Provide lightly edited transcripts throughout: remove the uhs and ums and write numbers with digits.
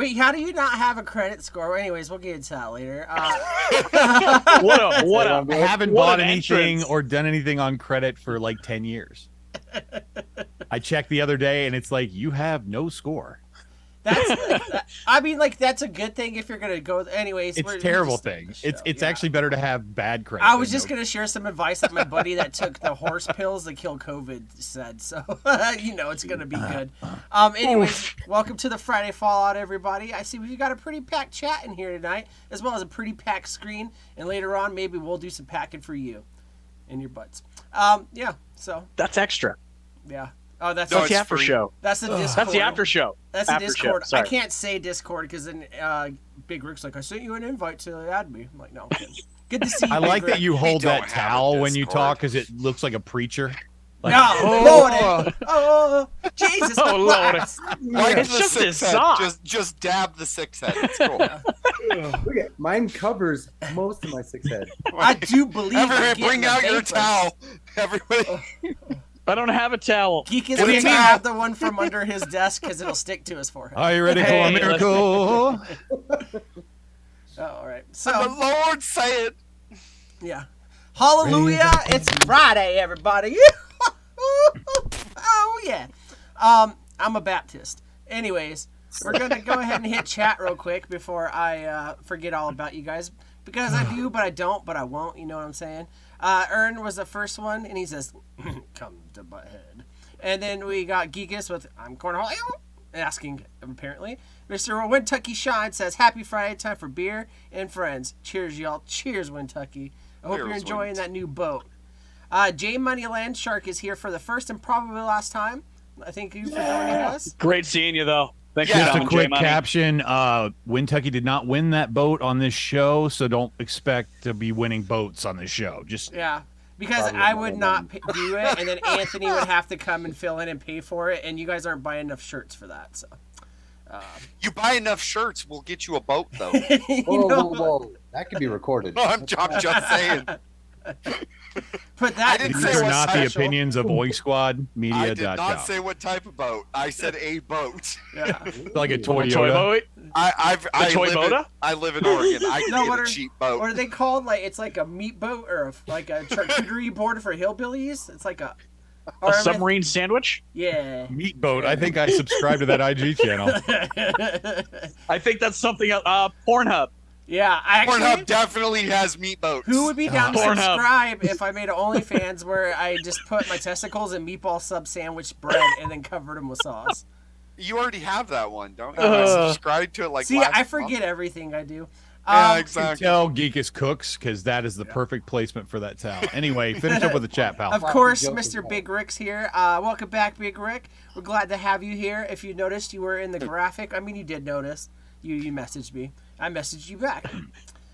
Wait, how do you not have a credit score? Well, anyways, we'll get into that later. I haven't bought anything entrance. or done anything on credit for like 10 years. I checked the other day, and it's like, you have no score. I mean, like, that's a good thing if you're going to go. Anyways, It's a terrible thing. It's actually better to have bad credit. I was just going to share some advice that my buddy that took the horse pills that kill COVID said. So, it's going to be good. Anyways, welcome to the Friday Fallout, everybody. I see we've got a pretty packed chat in here tonight, as well as a pretty packed screen. And later on, maybe we'll do some packing for you and your butts. So. That's extra. Yeah. Oh, that's the after show. That's the Discord. That's the after show. That's the after Discord. Show. I can't say Discord because then Big Rick's like, I sent you an invite to add me. I'm like, no. Good to see you. I like Big that you Rick. hold that towel when you talk because it looks like a preacher. Like, Lord. Oh, Jesus Christ. Like it's just his sock. Just dab the 6 head. It's cool. Look at mine covers most of my 6 head. I do believe. Everybody, bring out your towel. Everybody. I don't have a towel. Geekus can grab the one from under his desk because it'll stick to his forehead. Are you ready for a miracle? All right. So the Lord say it. Yeah. Hallelujah! It's Friday, everybody. Oh yeah. I'm a Baptist. Anyways, we're gonna go ahead and hit chat real quick before I forget all about you guys because I do, but I don't, but I won't. You know what I'm saying? Ern was the first one, and he says, "Come to Butthead." And then we got Geekus with "I'm Cornhole," asking apparently. Mr. Wintucky Shine says, "Happy Friday, time for beer and friends. Cheers, y'all. Cheers, Wintucky. I hope you're enjoying that new boat." Jay Moneyland Shark is here for the first and probably last time. I thank you for joining us. Great seeing you, though. Thanks Just for a coming, quick Jay caption. Wintucky did not win that boat on this show, so don't expect to be winning boats on this show. Yeah, because I would not do it, and then Anthony would have to come and fill in and pay for it, and you guys aren't buying enough shirts for that. So you buy enough shirts, we'll get you a boat, though. Whoa. That could be recorded. I'm just saying. Put that. I didn't These say are what not the special. opinions of OinkSquadMedia.com. I did not say what type of boat. I said a boat. Yeah. Like a Toy Toyota. boat? I live in Oregon. I can No, get a cheap boat. What are they called? Like it's like a meat boat or like a charcuterie board for hillbillies. It's like a submarine sandwich? Yeah. Meat boat. I think I subscribe to that IG channel. I think that's something else. Pornhub. Yeah, Pornhub definitely has meat boats. Who would be down to Pornhub. subscribe if I made an OnlyFans where I just put my testicles in meatball sub sandwich bread and then covered them with sauce? You already have that one, don't you? I subscribed to it like See, last I forget month. everything I do. Yeah, You exactly. can tell Geekus cooks because that is the perfect placement for that towel. Anyway, finish up with the chat, pal. Of course, Mr. Big Rick's here. Welcome back, Big Rick. We're glad to have you here. If you noticed, you were in the graphic. I mean, you did notice. You messaged me. I messaged you back.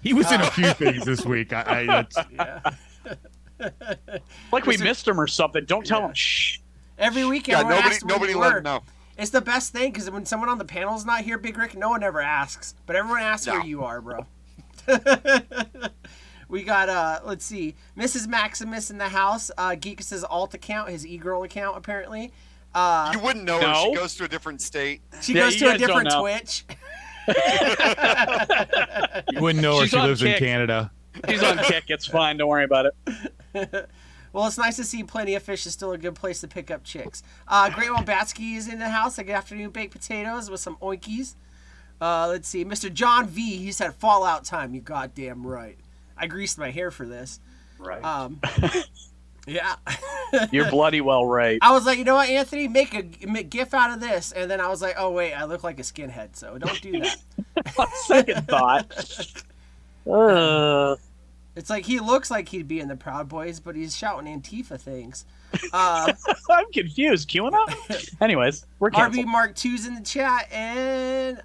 He was in a few things this week. Yeah. Like we missed him or something. Don't tell him. Shh. Every week, Yeah, everyone asks where nobody you let were. him know. It's the best thing because when someone on the panel's not here, Big Rick, no one ever asks. But everyone asks where you are, bro. We got, let's see, Mrs. Maximus in the house. Geekus' alt account, his e-girl account, apparently. You wouldn't know her. No. She goes to a different state. She Yeah, goes you to a guys don't different know. Twitch. You wouldn't know her. She's She on lives in Kick. Canada. He's on Kick. It's fine. Don't worry about it. Well, it's nice to see Plenty of Fish is still a good place to pick up chicks. Great One Batsky is in the house. Good afternoon, baked potatoes with some oinkies. Let's see. Mr. John V, he said Fallout time. You goddamn right. I greased my hair for this. Right. Yeah. You're bloody well right. I was like, you know what, Anthony? Make a GIF out of this. And then I was like, oh, wait, I look like a skinhead, so don't do that. Second thought. It's like he looks like he'd be in the Proud Boys, but he's shouting Antifa things. I'm confused. QAnon? Anyways, we're RB canceled. Mark 2's in the chat, and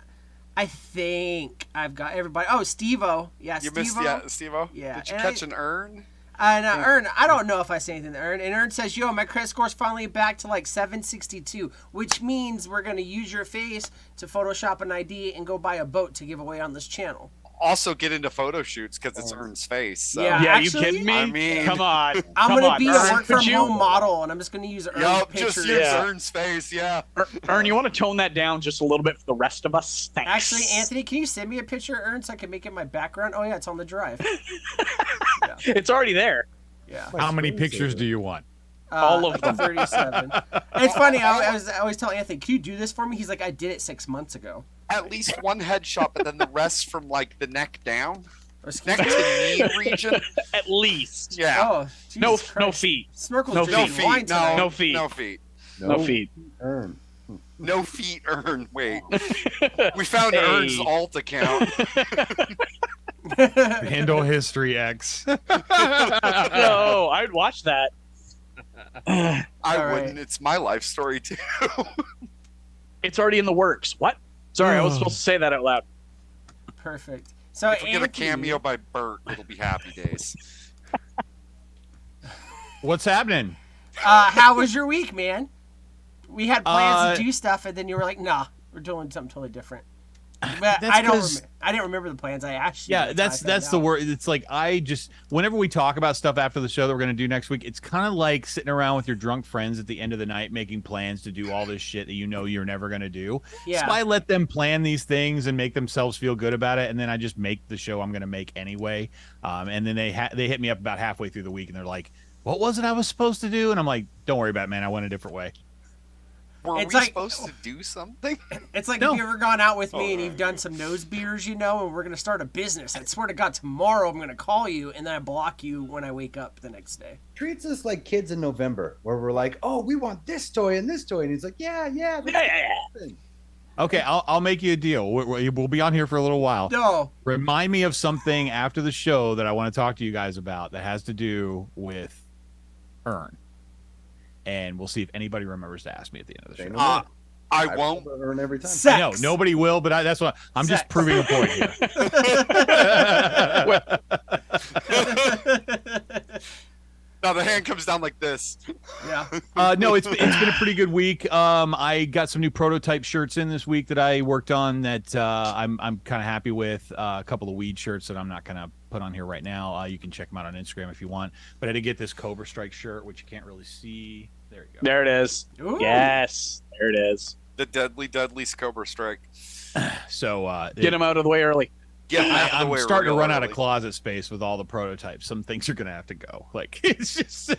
I think I've got everybody. Oh, Steve-O. Yeah, You Steve-O. missed, Steve-O? Yeah, Did you and catch an urn? And Ern, I don't know if I say anything to Ern. And Ern says, yo, my credit score's finally back to like 762, which means we're going to use your face to Photoshop an ID and go buy a boat to give away on this channel. also get into photo shoots because it's Ern's face. So. Yeah. Yeah, actually, you kidding me? I mean- Come on. I'm Come gonna on, be a Ern, work from could you- home model, and I'm just gonna use Ern's Yup, pictures. just use Yeah. Ern's face, yeah. Ern, you want to tone that down just a little bit for the rest of us? Thanks. Actually, Anthony, can you send me a picture of Ern so I can make it my background? Oh yeah, it's on the drive. It's already there. Yeah. How many pictures do you want? All of them. 37. It's funny. I always tell Anthony, "Can you do this for me?" He's like, "I did it 6 months ago." At least one headshot, but then the rest from like the neck down, Excuse neck me? to knee region. At least. Yeah. Oh, No, Jesus no Christ. feet. Snorkel's No drinking feet. wine tonight. No feet. No feet. No feet. Ern. No feet. Ern. Wait. We found Hey. Ern's alt account. Handle history X. No, I'd watch that. I All right. wouldn't. It's my life story too. It's already in the works. What? Sorry, I was supposed to say that out loud. Perfect. So If we get a Anthony, cameo by Bert, it'll be happy days. What's happening? how was your week, man? We had plans to Uh, do stuff, and then you were like, "Nah, we're doing something totally different." But That's I don't. 'cause- I didn't remember the plans. I asked you. Yeah, the time I that's found the out. word. It's like I just whenever we talk about stuff after the show that we're gonna do next week, it's kind of like sitting around with your drunk friends at the end of the night making plans to do all this shit that you know you're never gonna do. Yeah. So I let them plan these things and make themselves feel good about it, and then I just make the show I'm gonna make anyway. And then they hit me up about halfway through the week, and they're like, "What was it I was supposed to do?" And I'm like, "Don't worry about it, man. I went a different way." Were It's we like- supposed to do something? It's like No. if you ever gone out with me and Oh, you've done some nose beers, and we're gonna start a business. I swear to God, tomorrow I'm gonna call you, and then I block you when I wake up the next day. Treats us like kids in November, where we're like, "Oh, we want this toy and this toy," and he's like, "Yeah, yeah." Yeah. Okay, I'll make you a deal. We'll be on here for a little while. No, Remind me of something after the show that I want to talk to you guys about that has to do with Ern. And we'll see if anybody remembers to ask me at the end of the Say show. no more. I won't. Earn every time. sex. I know nobody will, but that's what I'm just Sex. proving a point here. Now the hand comes down like this. Yeah. No, it's been a pretty good week. I got some new prototype shirts in this week that I worked on that I'm kind of happy with. A couple of weed shirts that I'm not gonna put on here right now. You can check them out on Instagram if you want. But I did get this Cobra Strike shirt, which you can't really see. There you go. There it is. Ooh. Yes. There it is. The deadly Cobra Strike. So Get him out of the way early. Get him out of the I'm way starting to real run out of early. closet space with all the prototypes. Some things are gonna have to go. Like it's just,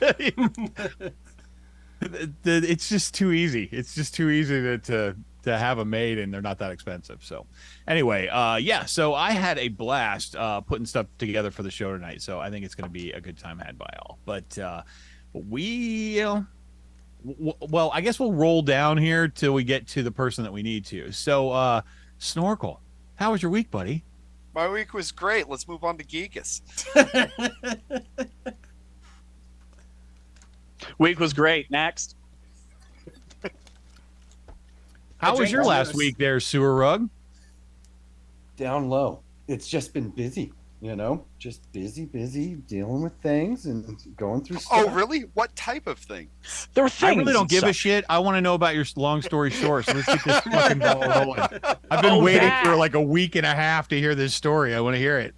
it's just too easy. It's just too easy to have them made, and they're not that expensive. So, anyway, yeah. So I had a blast putting stuff together for the show tonight. So I think it's gonna be a good time had by all. But well, I guess we'll roll down here till we get to the person that we need to. So, Snorkel, how was your week, buddy? My week was great. Let's move on to Geekus. Week was great. Next. How was drank your last juice. week there, Sewer Rug? Down low. It's just been busy, just busy dealing with things and going through stuff. Oh, really? What type of thing? There were I things. really don't and give a stuff. shit. I want to know about your long story short. So let's get this fucking ball rolling. I've been Oh, waiting that. for like a week and a half to hear this story. I want to hear it.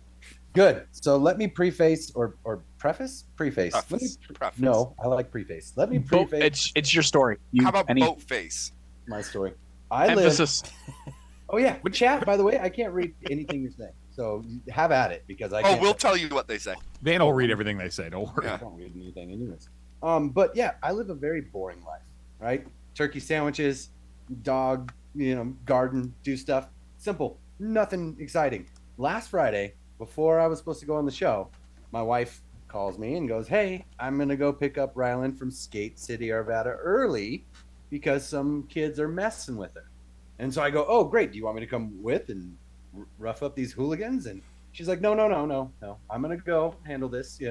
Good. So let me preface or preface? Preface. Let me, Preface. no, I like preface. Let me Boat, preface it's your story. You, How about any boat face? my story. I live. emphasis? Oh yeah, chat. By the way, I can't read anything you're saying, so have at it because I. Oh, can't we'll tell you what they say. Van will read everything they say. Don't worry. I don't read anything anyways. But yeah, I live a very boring life, right? Turkey sandwiches, dog, garden, do stuff. Simple, nothing exciting. Last Friday, before I was supposed to go on the show, my wife calls me and goes, "Hey, I'm gonna go pick up Rylan from Skate City, Arvada early because some kids are messing with her." And so I go, "Oh, great. Do you want me to come with and rough up these hooligans?" And she's like, No. I'm going to go handle this,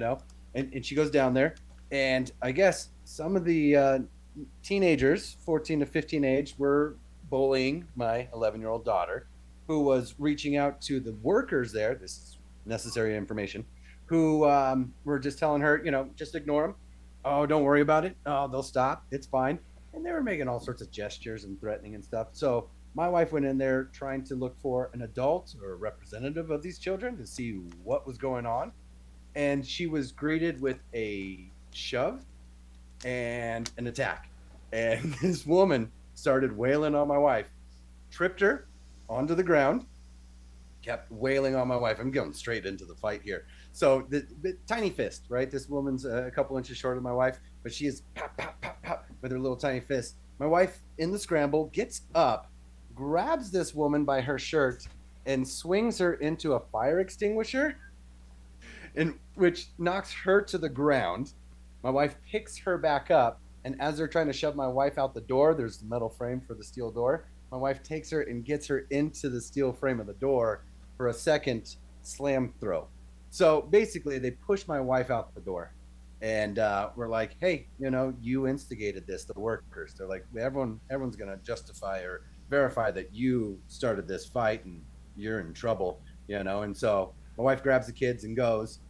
And she goes down there. And I guess some of the teenagers, 14 to 15 age, were bullying my 11-year-old daughter, who was reaching out to the workers there. This is necessary information, who were just telling her, just ignore them. Oh, don't worry about it. Oh, they'll stop. It's fine. And they were making all sorts of gestures and threatening and stuff. So My wife went in there trying to look for an adult or a representative of these children to see what was going on. And she was greeted with a shove and an attack. And this woman started wailing on my wife, tripped her onto the ground, kept wailing on my wife. I'm going straight into the fight here. So the tiny fist, right? This woman's a couple inches shorter than my wife, but she is pop, pop, pop, pop with her little tiny fist. My wife in the scramble gets up, grabs this woman by her shirt, and swings her into a fire extinguisher, which knocks her to the ground. My wife picks her back up, and as they're trying to shove my wife out the door, there's the metal frame for the steel door. My wife takes her and gets her into the steel frame of the door for a second slam throw. So basically, they push my wife out the door, and we're like, "Hey, you instigated this, the workers." They're like, "Everyone's gonna justify or verify that you started this fight, and you're in trouble." And so my wife grabs the kids and goes.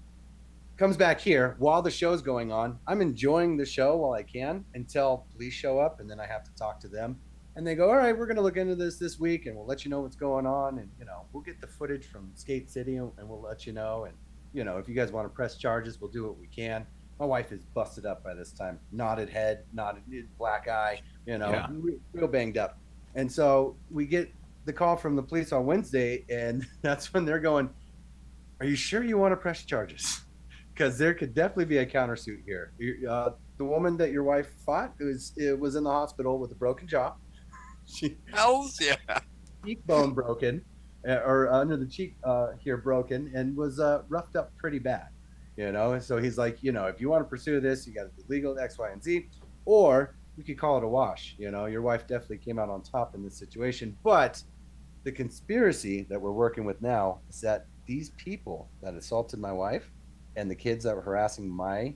Comes back here while the show's going on. I'm enjoying the show while I can until police show up, and then I have to talk to them. And they go, "All right, we're going to look into this week, and we'll let you know what's going on. And, we'll get the footage from Skate City, and we'll let you know. And, if you guys want to press charges, we'll do what we can." My wife is busted up by this time. Knotted head, black eye, real banged up. And so we get the call from the police on Wednesday, and that's when they're going, "Are you sure you want to press charges?" Because there could definitely be a countersuit here. The woman that your wife fought was in the hospital with a broken jaw. Hells yeah. Cheekbone broken, or under the cheek here broken, and was roughed up pretty bad. And so he's like, if you want to pursue this, you got to be legal, X, Y, and Z, or we could call it a wash. Your wife definitely came out on top in this situation. But the conspiracy that we're working with now is that these people that assaulted my wife and the kids that were harassing my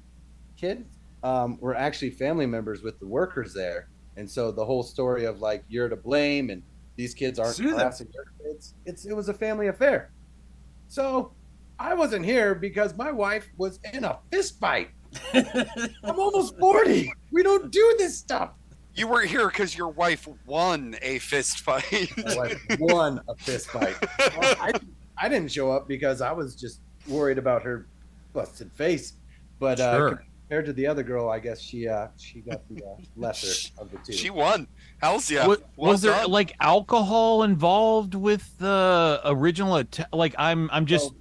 kid were actually family members with the workers there. And so the whole story of like, you're to blame and these kids aren't harassing your kids, it was a family affair. So I wasn't here because my wife was in a fist fight. I'm almost 40. We don't do this stuff. You were here because your wife won a fist fight. My wife won a fist fight. Well, I didn't show up because I was just worried about her busted face. But compared to the other girl, I guess she got the lesser of the two. She won. Hells yeah. Was there like alcohol involved with the original attack? Like I'm just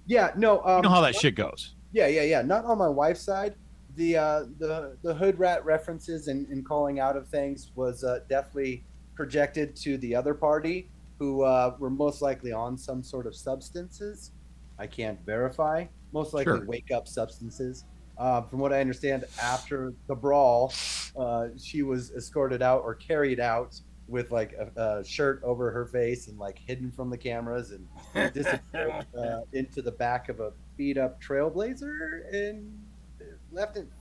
no. You know how that shit goes. Yeah. Not on my wife's side. The hood rat references and calling out of things was definitely projected to the other party, who were most likely on some sort of substances. I can't verify. Most likely wake up substances. From what I understand, after the brawl, she was escorted out or carried out with like a shirt over her face and like hidden from the cameras and disappeared into the back of a beat up Trailblazer and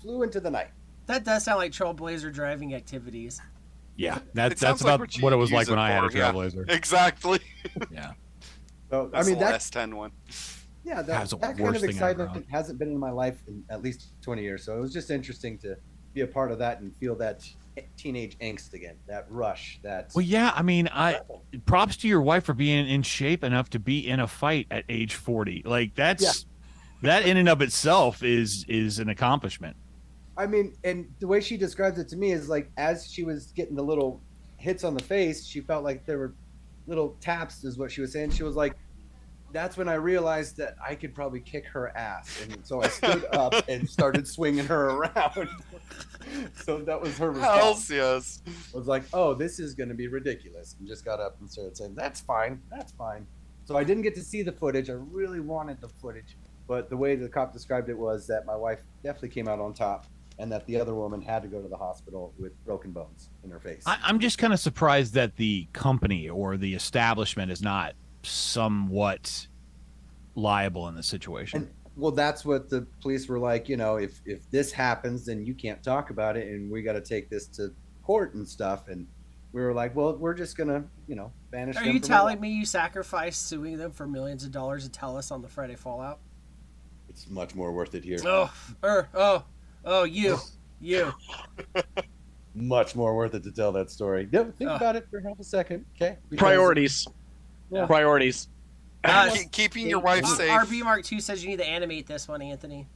flew into the night. That does sound like Trailblazer driving activities. Yeah, that's about what it was like when I had a Trailblazer. Yeah, exactly. Yeah. So that's the last 10 one. Yeah, that kind of excitement hasn't been in my life in at least 20 years. So it was just interesting to be a part of that and feel that teenage angst again, that rush. Well, yeah, I mean, props to your wife for being in shape enough to be in a fight at age 40. Like that in and of itself is an accomplishment. I mean, and the way she describes it to me is like, as she was getting the little hits on the face, she felt like there were little taps, is what she was saying. She was like, that's when I realized that I could probably kick her ass. And so I stood up and started swinging her around. So that was her response. Hells yes. I was like, oh, this is going to be ridiculous. And just got up and started saying, that's fine. So I didn't get to see the footage. I really wanted the footage. But the way the cop described it was that my wife definitely came out on top and that the other woman had to go to the hospital with broken bones in her face. I'm just kind of surprised that the company or the establishment is not somewhat liable in this situation. Well, that's what the police were like, if this happens, then you can't talk about it and we got to take this to court and stuff. And we were like, well, we're just going to, banish them. Are you telling me you sacrificed suing them for millions of dollars to tell us on the Friday Fallout? It's much more worth it here. You. much more worth it to tell that story. Think about it for half a second, okay? Because- Priorities. Yeah. Priorities. Keeping your wife safe. RB Mark 2 says you need to animate this one, Anthony.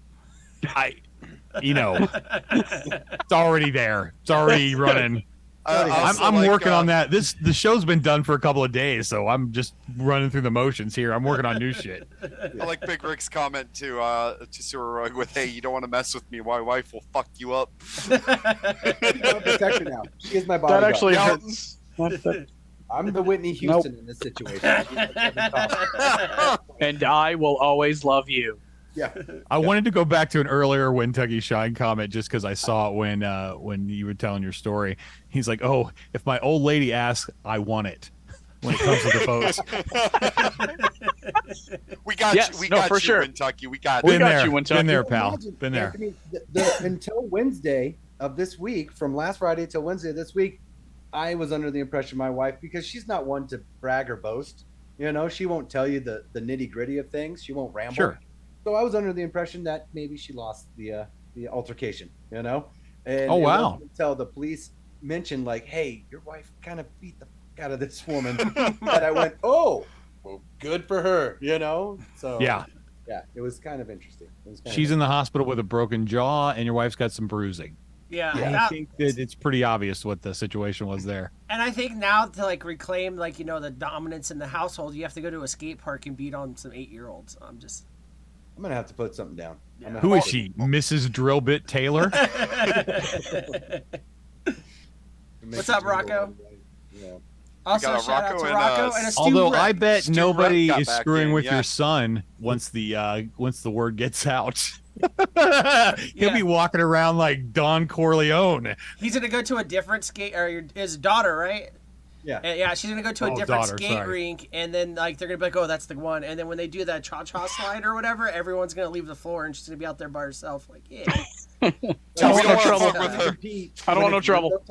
It's already there. It's already running. Also, I'm like, working on that. The show's been done for a couple of days, so I'm just running through the motions here. I'm working on new shit. I like Big Rick's comment to Sewer with, "Hey, you don't want to mess with me. My wife will fuck you up." I'm a protector now. She is my That bodyguard. actually Yeah. hurts. I'm the Whitney Houston in this situation. And I will always love you. Yeah. I wanted to go back to an earlier Kentucky Shine comment just because I saw it when you were telling your story. He's like, "Oh, if my old lady asks, I want it." When it comes to the votes, We got Yes, you. We no, got for you, sure. Kentucky. We got We you. got there, you, Kentucky. been there, pal, Imagine, been there. Anthony, until Wednesday of this week, from last Friday till Wednesday of this week, I was under the impression my wife, because she's not one to brag or boast. You know, she won't tell you the nitty gritty of things. She won't ramble. Sure. So I was under the impression that maybe she lost the altercation. You know. And Oh, it wow. wasn't until the police mentioned, like, "Hey, your wife kind of beat the fuck out of this woman," that I went, "Oh, well, good for her." You know. So Yeah, it was kind of interesting. she's in the hospital with a broken jaw, and your wife's got some bruising. Yeah. I That- think that it's pretty obvious what the situation was there. and I think now to like reclaim like, you know, the dominance in the household, you have to go to a skate park and beat on some 8-year-olds. I'm gonna have to put something down. I'm gonna Who have is to- she, Mrs. Drillbit Taylor? What's up, Rocco? Yeah. Also, got a shout out Rocco to and, Rocco and a Stu Although Rep. I bet Stu nobody Rep got is back screwing in, with yeah. your son once the word gets out. He'll be walking around like Don Corleone. He's gonna go to a different skate, or his daughter, right? Yeah. And, yeah, she's gonna go to a Oh, different daughter, skate sorry. rink, and then like they're gonna be like, "Oh, that's the one." And then when they do that cha-cha slide or whatever, everyone's gonna leave the floor, and she's gonna be out there by herself, like, yeah. I we don't want no don't trouble. fuck with her. I don't want no trouble.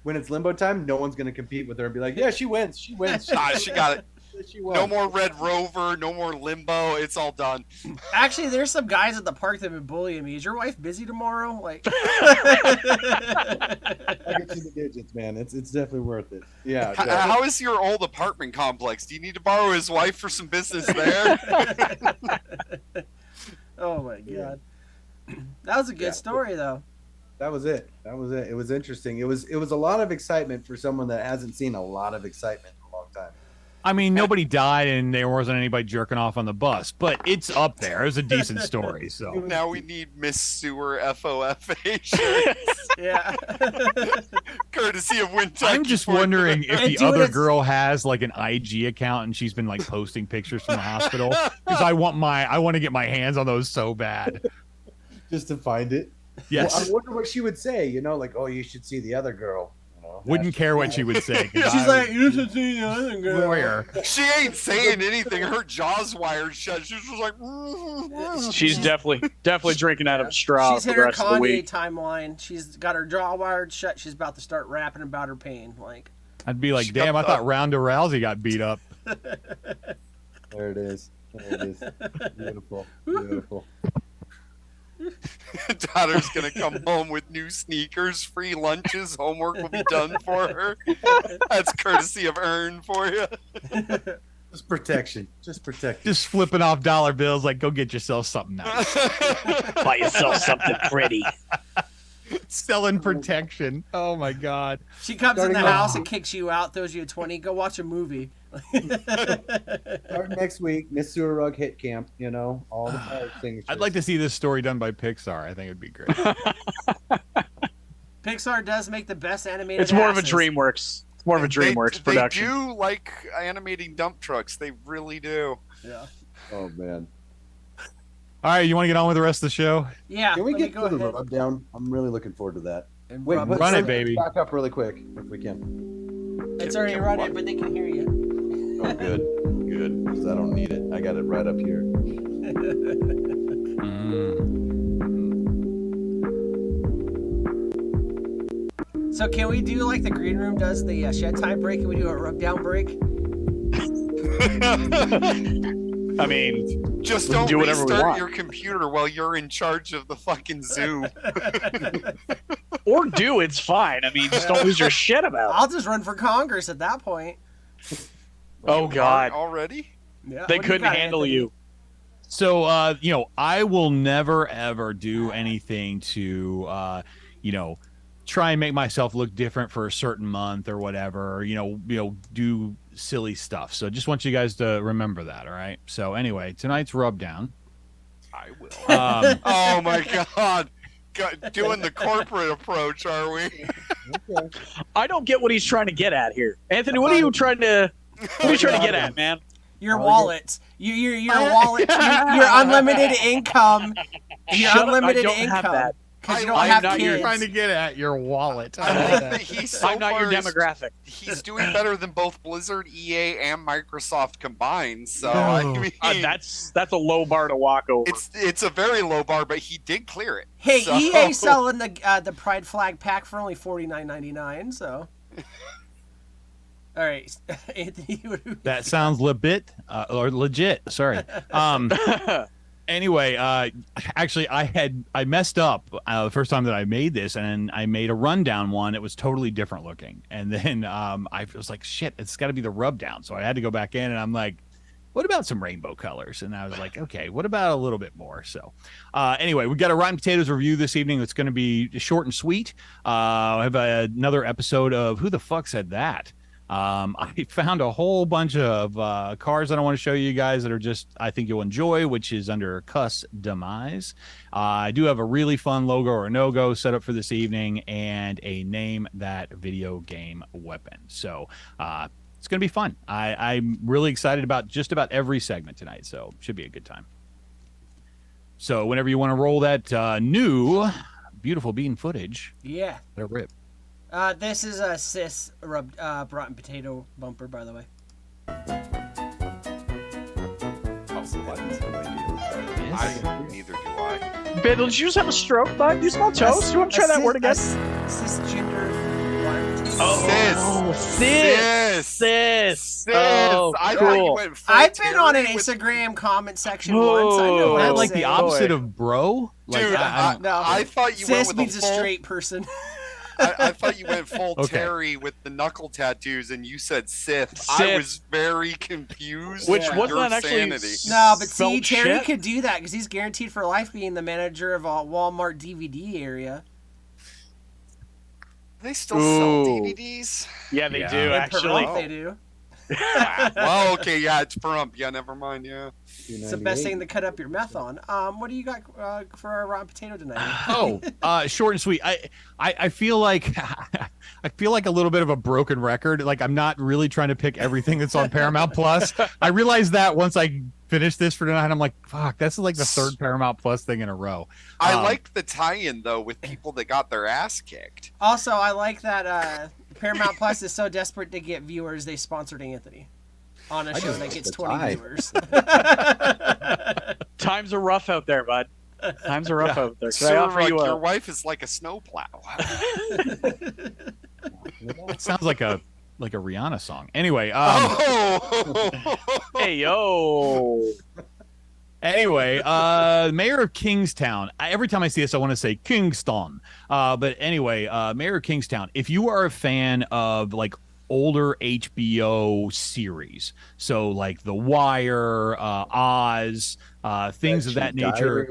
When it's limbo time, no one's gonna compete with her and be like, "Yeah, she wins. She wins. She got it. She won." No more Red Rover. No more Limbo. It's all done. Actually, there's some guys at the park that have been bullying me. Is your wife busy tomorrow? Like, I can see the digits, man. It's definitely worth it. Yeah. no. How is your old apartment complex? Do you need to borrow his wife for some business there? oh my god, that was a good story though. That was it. It was interesting. It was a lot of excitement for someone that hasn't seen a lot of excitement in a long time. I mean, nobody died and there wasn't anybody jerking off on the bus, but it's up there. It was a decent story. So Now we need Miss Sewer FOFA shirts, Yeah. courtesy of Kentucky. I'm just wondering if And the dude, other it's- girl has like an IG account and she's been like posting pictures from the hospital because I want to get my hands on those so bad. Just to find it. Yes. Well, I wonder what she would say. You know, like, "Oh, you should see the other girl." You know, Wouldn't care what she would say. 'Cause She's I like, was you should see the other a girl. lawyer. She ain't saying anything. Her jaw's wired shut. She's just like. She's definitely drinking out of a straw She's for hit the her rest of the Kanye week. timeline. She's got her jaw wired shut. She's about to start rapping about her pain. Like, I'd be like, She damn, I got thought Ronda Rousey got beat up. There it is. Beautiful. Beautiful. Daughter's gonna come home with new sneakers, free lunches, homework will be done for her. That's courtesy of Earn for you. Just protection. Just protect. Just flipping off dollar bills like, go get yourself something nice. Buy yourself something pretty. Selling protection. Oh my God. she comes in Starting the off- house and kicks you out, throws you a 20. Go watch a movie. Starting next week, Miss Sewer Rug Hit Camp. You know, all the fire extinguishers. I'd like to see this story done by Pixar. I think it'd be great. Pixar does make the best animated. It's more of a asses. DreamWorks. It's more of a DreamWorks production. They do like animating dump trucks. They really do. Yeah. Oh man. All right, you want to get on with the rest of the show? Yeah. Can we let me get go to the ahead rub down? I'm really looking forward to that. and Wait, rub put- Run it, turn baby. Back up really quick if we can. It's already running, but they can hear you. Oh, good, good. Because I don't need it. I got it right up here. So can we do like the green room does the shed time break? Can we do a rub down break? I mean, Just We can don't do whatever we restart want. your computer while you're in charge of the fucking Zoom. or do. It's fine. I mean, just don't lose your shit about it. I'll just run for Congress at that point. Oh God, Already? Yeah. they What do you couldn't got, handle Anthony? you. So, I will never ever do anything to, try and make myself look different for a certain month or whatever. Or, do silly stuff. So, just want you guys to remember that. All right. So, anyway, tonight's rub down. I will. Um, Oh my God. Doing the corporate approach, are we? Okay. I don't get what he's trying to get at here, Anthony. What are you trying to get at, man? Your wallet. Your wallet. Your unlimited income. Your Shut up, unlimited I don't have income. that. Because you I'm don't have not your- kids. trying to get at your wallet. I think that he's so I'm not your far demographic. he's doing better than both Blizzard, EA, and Microsoft combined. So I mean, That's a low bar to walk over. it's a very low bar, but he did clear it. Hey, So- EA selling the Pride Flag pack for only $49.99. So, all right, Anthony. That sounds or legit. Sorry. Anyway, actually, I messed up the first time that I made this, and I made a rundown one. It was totally different looking, and then I was like, shit, it's got to be the rub down. So I had to go back in, and I'm like, what about some rainbow colors? And I was like, okay, what about a little bit more? So anyway, we got a Rotten Potatoes review this evening. That's going to be short and sweet. I have another episode of Who the Fuck Said That? I found a whole bunch of cars that I want to show you guys that are just, I think you'll enjoy, which is under Cuss Demise. I do have a really fun logo or no-go set up for this evening and a name that video game weapon. So it's going to be fun. I'm really excited about just about every segment tonight, so should be a good time. So whenever you want to roll that new beautiful bean footage, Yeah. let it rip. This is a cis rotten potato bumper, by the way. Neither do I. Ben, did you just have a stroke, bud? You smell toast? You want to try that word again? Cisgender rotten potato. Oh, Sis. sis. Oh, I thought you cool. went full I've been on an Terry with- Instagram comment section once. I know Oh. what Is that I'm like the saying. opposite of bro? Like, Dude, I don't- No, I thought you went cis with means a a full. straight person. I thought you went full Okay. Terry with the knuckle tattoos, and you said Sith. I Sith. was very confused. Which for wasn't your that actually sanity. No, but see, Spelled Terry shit? could do that because he's guaranteed for life being the manager of a Walmart DVD area. They still sell Ooh. DVDs. Yeah, they Yeah. do, In actually. Pahrump, they do. Well, okay, yeah, it's Pahrump. Yeah, never mind. Yeah. It's the best thing to cut up your meth on. What do you got for our rotten potato tonight? Short and sweet. I feel like I feel like a little bit of a broken record. Like I'm not really trying to pick everything that's on Paramount Plus. I realized that once I finished this for tonight, I'm like, fuck, that's like the third Paramount Plus thing in a row. I like the tie-in though with people that got their ass kicked. Also, I like that Paramount Plus is so desperate to get viewers, they sponsored Anthony on a I show just that like gets the 20 tie. viewers. Times are rough out there, bud. Times are rough out there. Can I So offer like, you your a... wife is like a snowplow. It sounds like a Rihanna song. Anyway, Oh. Hey, yo. Anyway, Mayor of Kingstown. Every time I see this, I want to say Kingston. But anyway, Mayor of Kingstown. If you are a fan of like older HBO series, so like The Wire, Oz, things of that nature.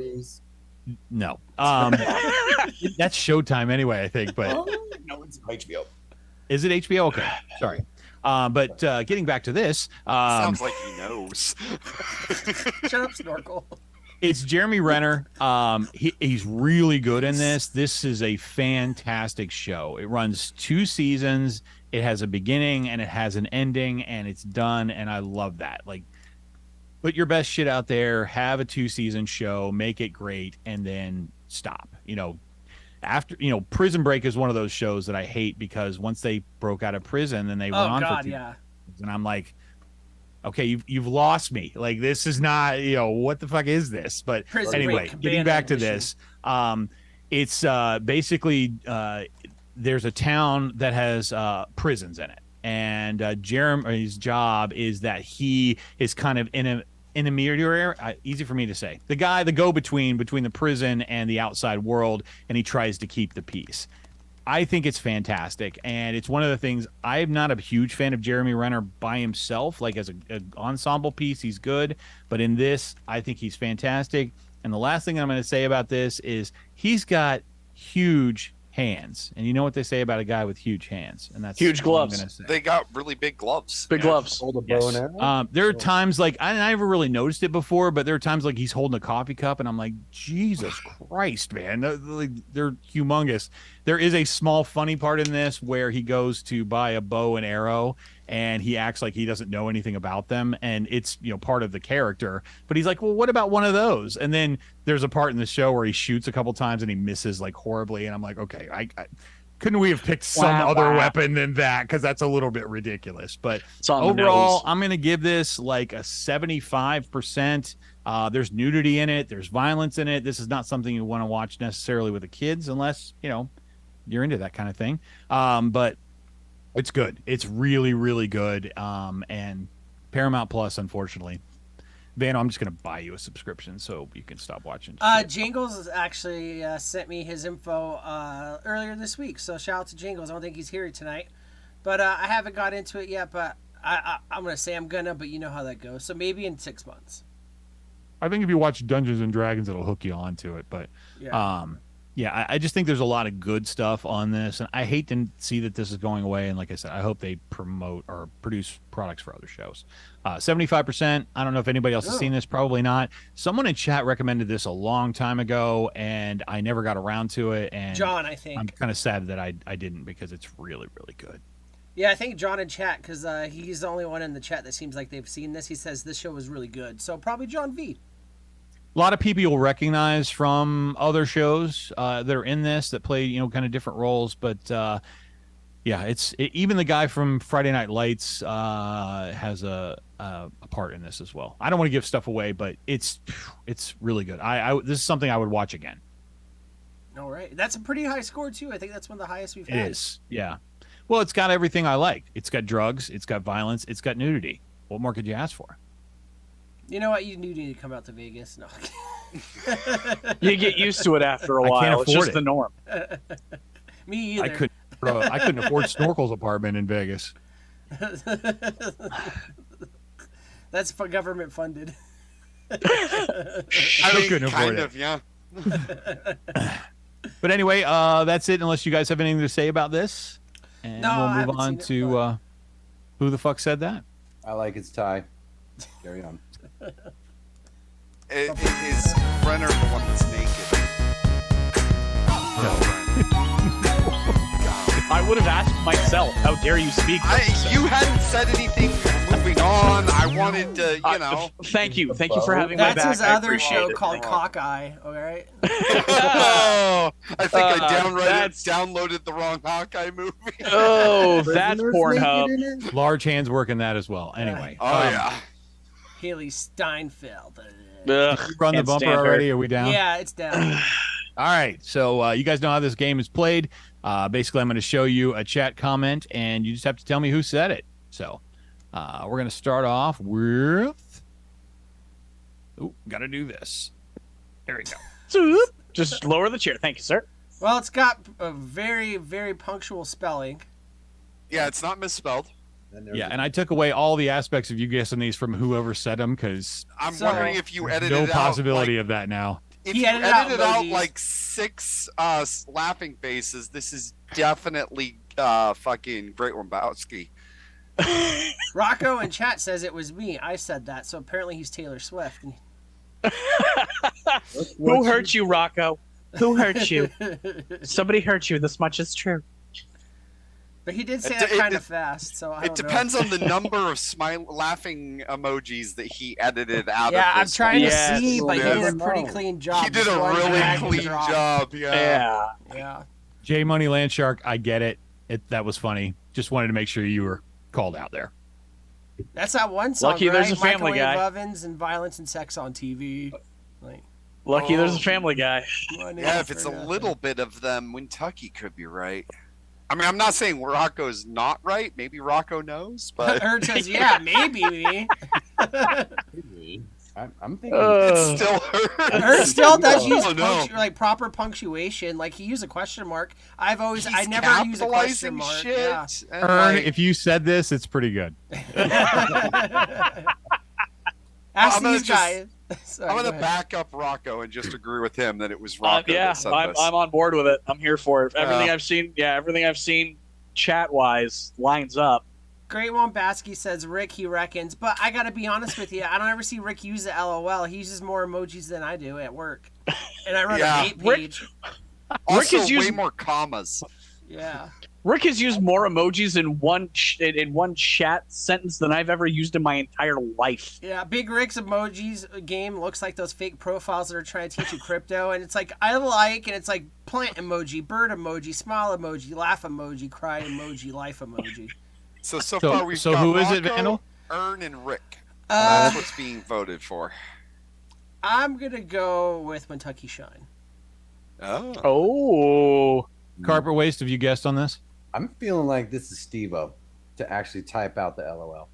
No, that's Showtime anyway, I think. But No, it's HBO. is it HBO? Okay, sorry. But getting back to this, Sounds like he knows. Shut up, Snorkel. it's Jeremy Renner. He's really good in this. This is a fantastic show. It runs 2 seasons. It has a beginning and it has an ending, and it's done. And I love that. Like, put your best shit out there. Have a 2-season show. Make it great, and then stop. After Prison Break is one of those shows that I hate because once they broke out of prison, then they went Oh, on God, for 2 yeah. seasons, and I'm like, okay, you've lost me. Like, this is not, what the fuck is this? But Prison anyway, Break, getting banned back to edition. this, it's basically there's a town that has prisons in it, and Jeremy's job is that he is kind of in a intermediary, easy for me to say, the go-between between the prison and the outside world, and he tries to keep the peace. I think it's fantastic, and it's one of the things. I'm not a huge fan of Jeremy Renner by himself. Like as an ensemble piece, he's good, but in this, I think he's fantastic. And the last thing I'm going to say about this is he's got huge hands, and you know what they say about a guy with huge hands, and that's Huge all I'm gloves. gonna say. They got really big gloves. Big gloves. Hold a bow Yes. and arrow. There are times like I never really noticed it before, but there are times like he's holding a coffee cup, and I'm like, Jesus Christ, man! They're humongous. There is a small funny part in this where he goes to buy a bow and arrow, and he acts like he doesn't know anything about them, and it's part of the character. But he's like, well, what about one of those? And then there's a part in the show where he shoots a couple times and he misses like horribly, and I'm like, okay, I couldn't we have picked some other weapon than that? Because that's a little bit ridiculous. But overall, I'm going to give this like a 75%. There's nudity in it. There's violence in it. This is not something you want to watch necessarily with the kids unless, you're into that kind of thing. But it's good. It's really, really good. And Paramount Plus, unfortunately. Vano, I'm just going to buy you a subscription so you can stop watching. Jingles actually sent me his info earlier this week, so shout out to Jingles. I don't think he's here tonight, but I haven't got into it yet, but I'm going to say I'm going to, but you know how that goes, so maybe in 6 months. I think if you watch Dungeons and Dragons, it'll hook you onto it, but I just think there's a lot of good stuff on this, and I hate to see that this is going away, and like I said, I hope they promote or produce products for other shows. 75%, I don't know if anybody else has seen this, probably not. Someone in chat recommended this a long time ago, and I never got around to it, and John, I think. I'm kind of sad that I didn't, because it's really, really good. Yeah, I think John in chat, because he's the only one in the chat that seems like they've seen this. He says this show was really good, so probably John V. A lot of people you'll recognize from other shows that are in this that play, kind of different roles. But even the guy from Friday Night Lights has a part in this as well. I don't want to give stuff away, but it's really good. This is something I would watch again. All right, that's a pretty high score too. I think that's one of the highest we've had. It is, yeah. Well, it's got everything I like. It's got drugs, it's got violence, it's got nudity. What more could you ask for? You know what? You do need to come out to Vegas. No. You get used to it after a I can't while. It's afford just it. the norm. Me either. I couldn't afford Snorkel's apartment in Vegas. That's for government funded. I mean, couldn't afford kind it. of, yeah. But anyway, that's it. Unless you guys have anything to say about this, and No, I we'll move haven't on seen it, to who the fuck said that? I like its tie. Carry on. Is Brenner the one that's naked? I would have asked myself, how dare you speak? You hadn't said anything. Moving on. I wanted to, Thank you for having my back. That's his I other appreciate show it. called Cockeye. All right. Oh, I think I that's- downloaded the wrong Hawkeye movie. Oh, that's Prisoners Pornhub. naked in it? Large hands working that as well. Anyway, Oh yeah. Haley Steinfeld. Ugh, we run the can't bumper stand her. already. Are we down? Yeah, it's down. All right. So you guys know how this game is played. Basically, I'm going to show you a chat comment, and you just have to tell me who said it. So we're going to start off with. Ooh, got to do this. There we go. Just lower the chair. Thank you, sir. Well, it's got a very, very punctual spelling. Yeah, it's not misspelled. Then there's Yeah, and I took away all the aspects of you guessing these from whoever said them, because I'm So- wondering if you edited no out, possibility like, of that now. if He you edited out edited out emojis. like 6 laughing faces, this is definitely fucking Great Wambowski. Rocco in chat says it was me. I said that, so apparently he's Taylor Swift. Who hurt you, Rocco? Who hurt you? Somebody hurt you. This much is true. But he did say It- that it- kind of it- fast, so I It don't know. depends on the number of laughing emojis that he edited out Yeah, of I'm this trying one. to Yes. see, but he Yes. did a pretty clean job. He did a Just one really drag and clean drop. job. Yeah. Yeah. J Money Landshark, I get it. That was funny. Just wanted to make sure you were called out there. That's that one song, Lucky right? there's a Family Microwave Guy. ovens and violence and sex on TV. Like, Lucky there's a Oh. Family Guy. Yeah, if it's a little bit of them, Kentucky could be right. I mean, I'm not saying Rocco's not right. Maybe Rocco knows, but Erd says, yeah, maybe me. I'm thinking. It still hurts. Ern still does use Oh, no. like proper punctuation. Like he used a question mark. I He's never use a question capitalizing mark. shit. Yeah. And Ern, like, if you said this, it's pretty good. Ask I'm gonna these guys. Sorry, I'm go gonna ahead. back up Rocco and just agree with him that it was Rocco Yeah, that said I'm this. on board with it. I'm here for it. Everything Yeah. I've seen chat wise lines up. Great Wombatsky says Rick, he reckons, but I gotta be honest with you, I don't ever see Rick use the LOL. He uses more emojis than I do at work, and I run Yeah. a 8-page. Also, Rick is way using- more commas. Yeah, Rick has used more emojis in one chat sentence than I've ever used in my entire life. yeah. Big Rick's emojis game looks like those fake profiles that are trying to teach you crypto, and it's like and it's like plant emoji, bird emoji, smile emoji, laugh emoji, cry emoji, life emoji. So far we've So got who is it, Rocco, Vandal? Ern, and Rick. Uh, That's what's being voted for. I'm gonna go with Kentucky Shine. Oh. Oh, Carpet Waste, have you guessed on this? I'm feeling like this is Steve-O to actually type out the LOL.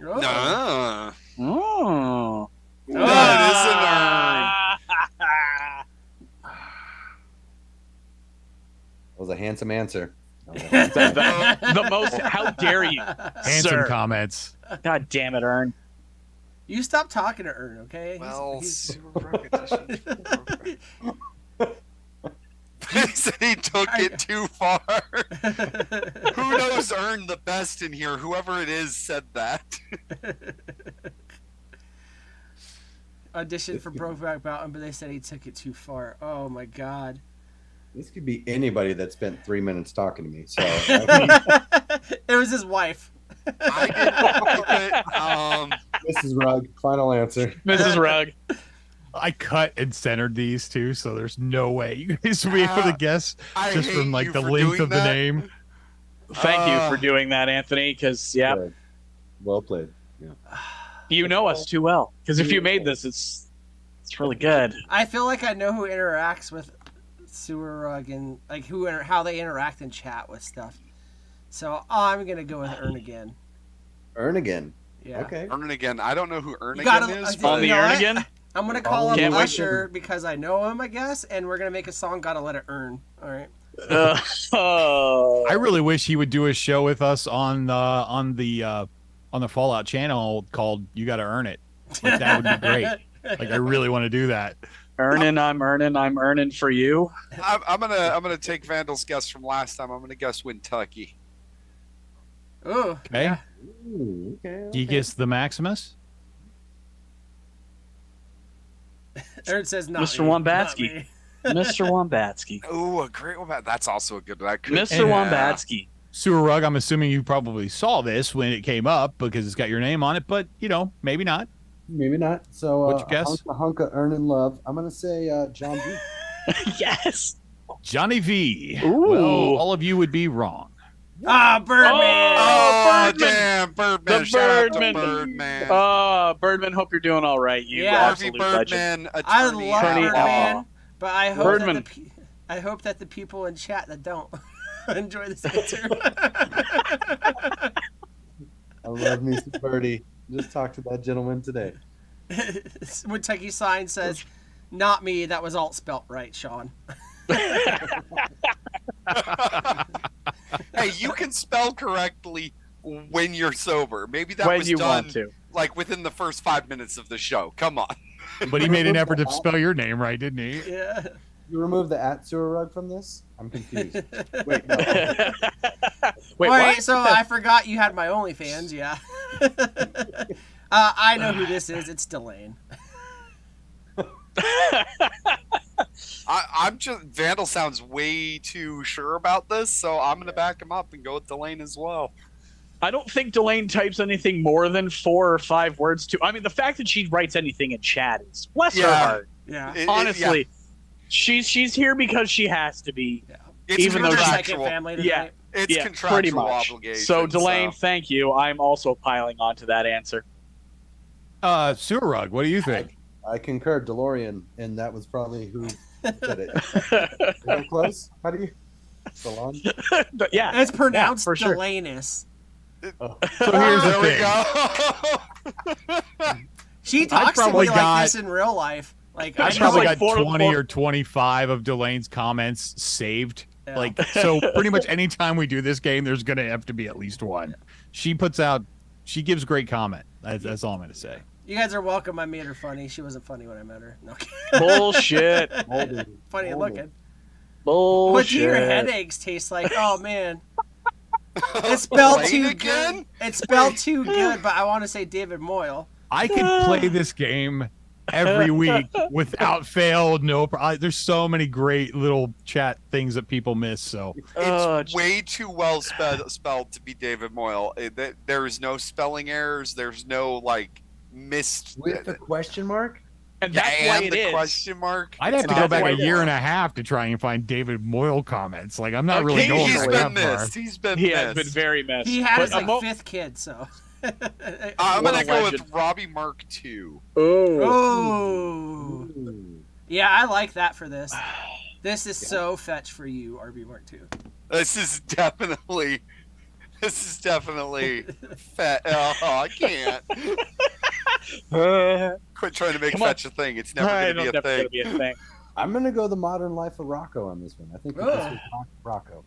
Oh. Nah. oh. That That was a handsome answer. The most. How dare you, Handsome sir? comments. God damn it, Ern. You stop talking to Ern, okay? Well, He's- They said he took it too far. Who knows Ern the best in here? Whoever it is said that. auditioned for Brokeback Mountain, but they said he took it too far. Oh my god. This could be anybody that spent 3 minutes talking to me. So It was his wife. I didn't Mrs. Rugg, final answer. Mrs. Rugg. I cut and centered these two, so there's no way you guys will be able to guess I just hate from like you the for length doing of the that. name. Thank you for doing that, Anthony. Because Good. Well played. you know us too well. Because if you made this, it's really good. I feel like I know who interacts with Sewer Rug and like how they interact in chat with stuff. So I'm gonna go with Ern again. Earn again. Yeah. Okay. Ern again. I don't know who Ern You again gotta- is. You But On the know Ern what? again? I'm gonna call him Can't wait. Usher because I know him, I guess, and we're gonna make a song. Gotta let it earn. All right. Oh. I really wish he would do a show with us on the Fallout channel called "You Got to Earn It." Like, that would be great. Like I really want to do that. I'm earning for you. I'm gonna take Vandal's guess from last time. I'm gonna guess Kentucky. Ooh. Okay, Ooh, okay. Geekus the Maximus. Ern says not Mr. me, Wombatsky. not me. Mr. Wombatsky. Oh, a great one. That's also a good one. I could- Mr. Yeah. Wombatsky. Sewer Rug, I'm assuming you probably saw this when it came up because it's got your name on it, but maybe not. Maybe not. So, What'd you guess? A hunk of earning love. I'm gonna say John B. Yes. Johnny V. Ooh. Well, all of you would be wrong. Ah, Birdman. Oh, Birdman. damn, Birdman! The Shout out to Birdman. Birdman. Birdman, hope you're doing all right. You Yeah. Harvey absolute legend. Birdman, I attorney love Attorney at Birdman, law. but I hope Birdman. that the people in chat that don't enjoy this answer. I love me some Birdie. Just talked to that gentleman today. Kentucky sign says, "Not me. That was alt spelt right, Sean." Hey, you can spell correctly when you're sober. Maybe that When was you done want to. like within the first 5 minutes of the show. Come on. But he made an effort to spell your name right, didn't he? Yeah. You remove the @sewer rug from this? I'm confused. Wait, no. Wait, All right, what? so I forgot you had my OnlyFans. Yeah. I know who this is. It's Delane. I'm just Vandal sounds way too sure about this, so I'm gonna back him up and go with Delane as well. I don't think Delane types anything more than 4 or 5 words to. I mean, the fact that she writes anything in chat is bless her Yeah. heart. Yeah. Honestly, she's here because she has to be. It's Even though Her she's second contractual. family Yeah. tonight. It's Yeah, contractual pretty much. obligation. So Delane, thank you. I'm also piling onto that answer. Sewer Rug, what do you think? I concur, DeLorean, and that was probably who said it. Is that close? How do you? Salon? But yeah, It's pronounced for sure. Delanus. Oh. So here's the there we thing. go. She talks to me probably like got- this in real life. Like I I probably know, got like 20 or 25 of Delane's comments saved. Yeah. Like, so pretty much anytime we do this game, there's going to have to be at least one. She gives great comment. That's all I'm going to say. you guys are welcome. I made her funny. She wasn't funny when I met her. No, Bullshit. funny looking. Bullshit. What do your headaches taste like? Oh man, it's spelled Playing too again? good. It's spelled too good, but I want to say David Moyle. I could play this game every week without fail. No, there's so many great little chat things that people miss. So It's way too well spelled to be David Moyle. There is no spelling errors. There's no like missed. With the question mark? And that's why and it the is. question mark. I'd have It's to go not back a David year Moyle. and a half to try and find David Moyle comments. Like, I'm not really Okay, going He's right been that far. missed. He's been He missed. has been very missed. He had his But like fifth kid, so. I'm What gonna a go legend. with Robbie Mark II. Oh. Yeah, I like that for this. This is so fetch for you, RB Mark II. This is definitely fat. Oh, I can't. Quit trying to make Come on. fetch a thing. It's never I gonna don't be a never gonna thing. be a thing. I'm gonna go the modern life of Rocco on this one. I think that this was Rocco.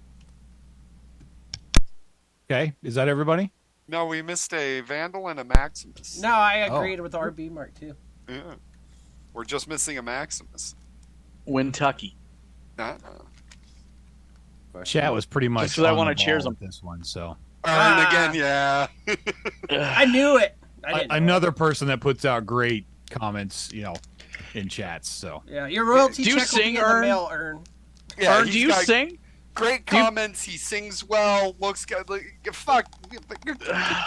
Okay, is that everybody? No, we missed a Vandal and a Maximus. No, I agreed with RB Mark II. Yeah. We're just missing a Maximus. Wintucky. Chat was pretty much. Just 'cause I on wanna the ball cheers with them. this one. So Earn again, yeah. I knew it. I didn't know another person that puts out great comments, in chats. So it. Yeah, your royalty Do you check will be sing, in the Ern? mail, Ern. Yeah, Or he's do you got sing? great Do you- comments. He sings well. Looks good. Like, fuck.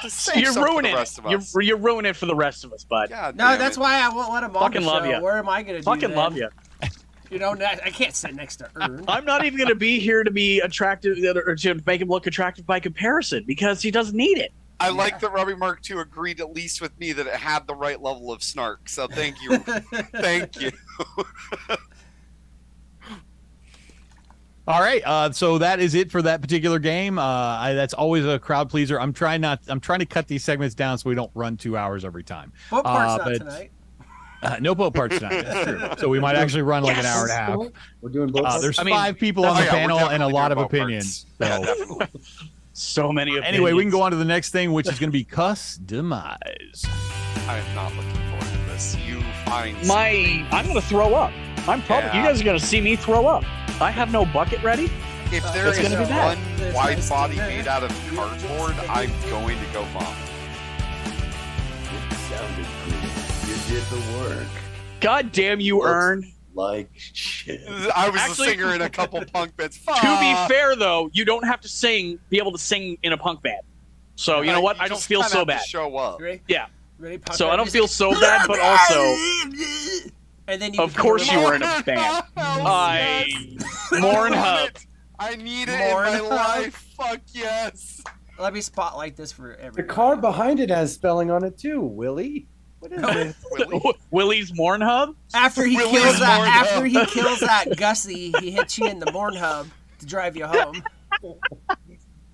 Just save You're some for ruining the rest of it. us. You're ruining it for the rest of us, bud. God No, damn that's it. why I won't let him on Fucking the love show. ya. Where am I gonna do Fucking then? love you. You know, I can't sit next to Ern. I'm not even going to be here to be attractive or to make him look attractive by comparison because he doesn't need it. I like that Robbie Mark II agreed at least with me that it had the right level of snark. So thank you. Thank you. all right, so that is it for that particular game. That's always a crowd pleaser. I'm trying to cut these segments down so we don't run 2 hours every time. Boat part's not but- tonight. No boat parts tonight. That's true. So we might actually run like an hour and a half. We're doing both. There's I mean, 5 people on Oh, the yeah, we're panel and a definitely lot doing of boat opinions. parts. Yeah, So definitely. So many opinions. anyway, we can go on to the next thing, which is going to be customize. I am not looking forward to this. You find I'm going to throw up. I'm probably. Yeah. You guys are going to see me throw up. I have no bucket ready. if there It's is gonna be that. one There's wide nice body dinner. made out of cardboard, I'm going to go vomit. It sounded good. You did the work. God damn you, Looks Ern. Like shit. I was Actually- a singer in a couple punk bands. To be fair, though, you don't have to be able to sing in a punk band. So you know what? I don't feel so bad. Show up. Ready? Yeah. Ready? Punk So I band don't music? feel so bad, but also, And then you of can course, hear you it. were in a band. I I Mourn want Hub. it. I need it in my Mourn Hub. life. Fuck yes. Let me spotlight this for The everyone. car behind it has spelling on it too, Willie. What is this? Willie. Willie's Mourn Hub. After he Willie's kills that, Morn after Hub. he kills that Gussie, he hits you in the Morn Hub to drive you home.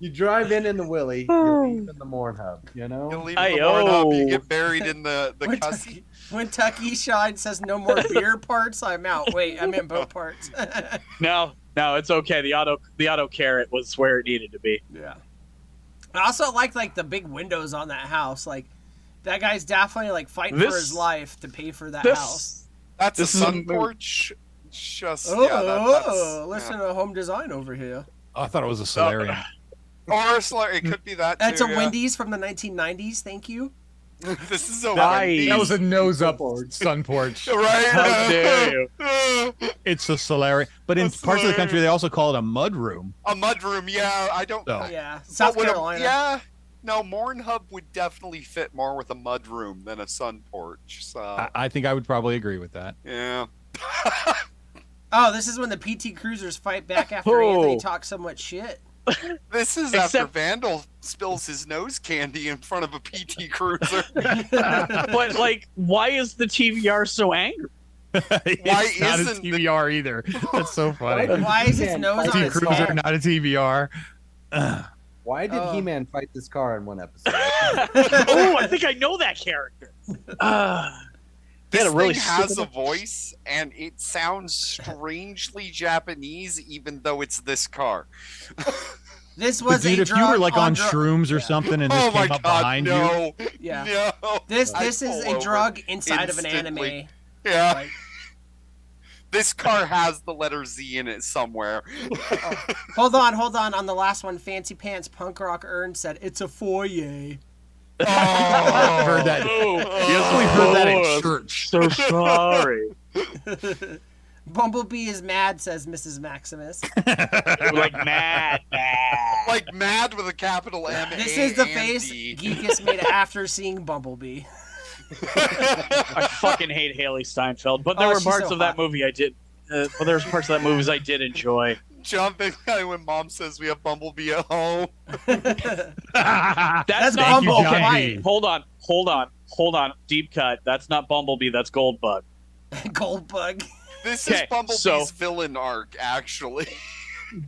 You drive in the Willie, you leave in the Morn Hub, you You know? leave the Mourn Hub, you Ayo. get buried in the When cussy. When Tucky Shine says no more beer parts, I'm out. Wait, I meant boat parts. No, it's okay. The auto carrot was where it needed to be. Yeah. I also like the big windows on that house. Like that guy's definitely like fighting for This- his life to pay for that house. This That's a is a sun movie. porch. Just Oh, yeah, listen to home design over here. Oh, I thought it was a solarium. Or a it could be that too. That's a yeah. Wendy's from the 1990s. Thank you. This is a Nice. Wendy's. That was a nose up sun porch. right. How dare you. It's a solarium, but in A parts of the country solarium. they also call it a mud room. A mudroom, yeah. I don't. So- Yeah, South What would a- Carolina. yeah. No, Morn Hub would definitely fit more with a mudroom than a sun porch. So I think I would probably agree with that. yeah. Oh, this is when the PT Cruisers fight back after Oh. Anthony talks so much shit. This is after Except- Vandal spills his nose candy in front of a PT Cruiser. But like, why is the TVR so angry? It's not a isn't the- TVR either. That's so funny. Why is its nose on T its Cruiser, head? not a TVR. Why did Oh. He-Man fight this car in one episode? Oh, I think I know that character. had This a really thing has stupid- a voice, and it sounds strangely Japanese, even though it's this car. This But was dude, a if drug you were like on dru- shrooms or yeah. something and this Oh my came up god, behind you, no. Yeah. No. This I'd is pull a over drug inside of an instantly. anime. Yeah. Like, This car has the letter Z in it somewhere. hold on. On the last one, Fancy Pants Punk Rock Earn said it's a foyer. I've heard that. Oh, You actually heard that oh, at church. So sorry. Bumblebee is mad, says Mrs. Maximus. Like mad. Like mad with a capital M. This A, is the and face D. Geekus made after seeing Bumblebee. I fucking hate Haley Steinfeld, but there were she's parts so of that hot. movie I did. But there's parts of that movies I did enjoy. John Big Guy when mom says we have Bumblebee at home. That's That's not Thank you, Bumble. John Right. B. Hold on. Deep cut. That's not Bumblebee. That's Goldbug. This Goldbug. Okay, is Bumblebee's so- villain arc, actually.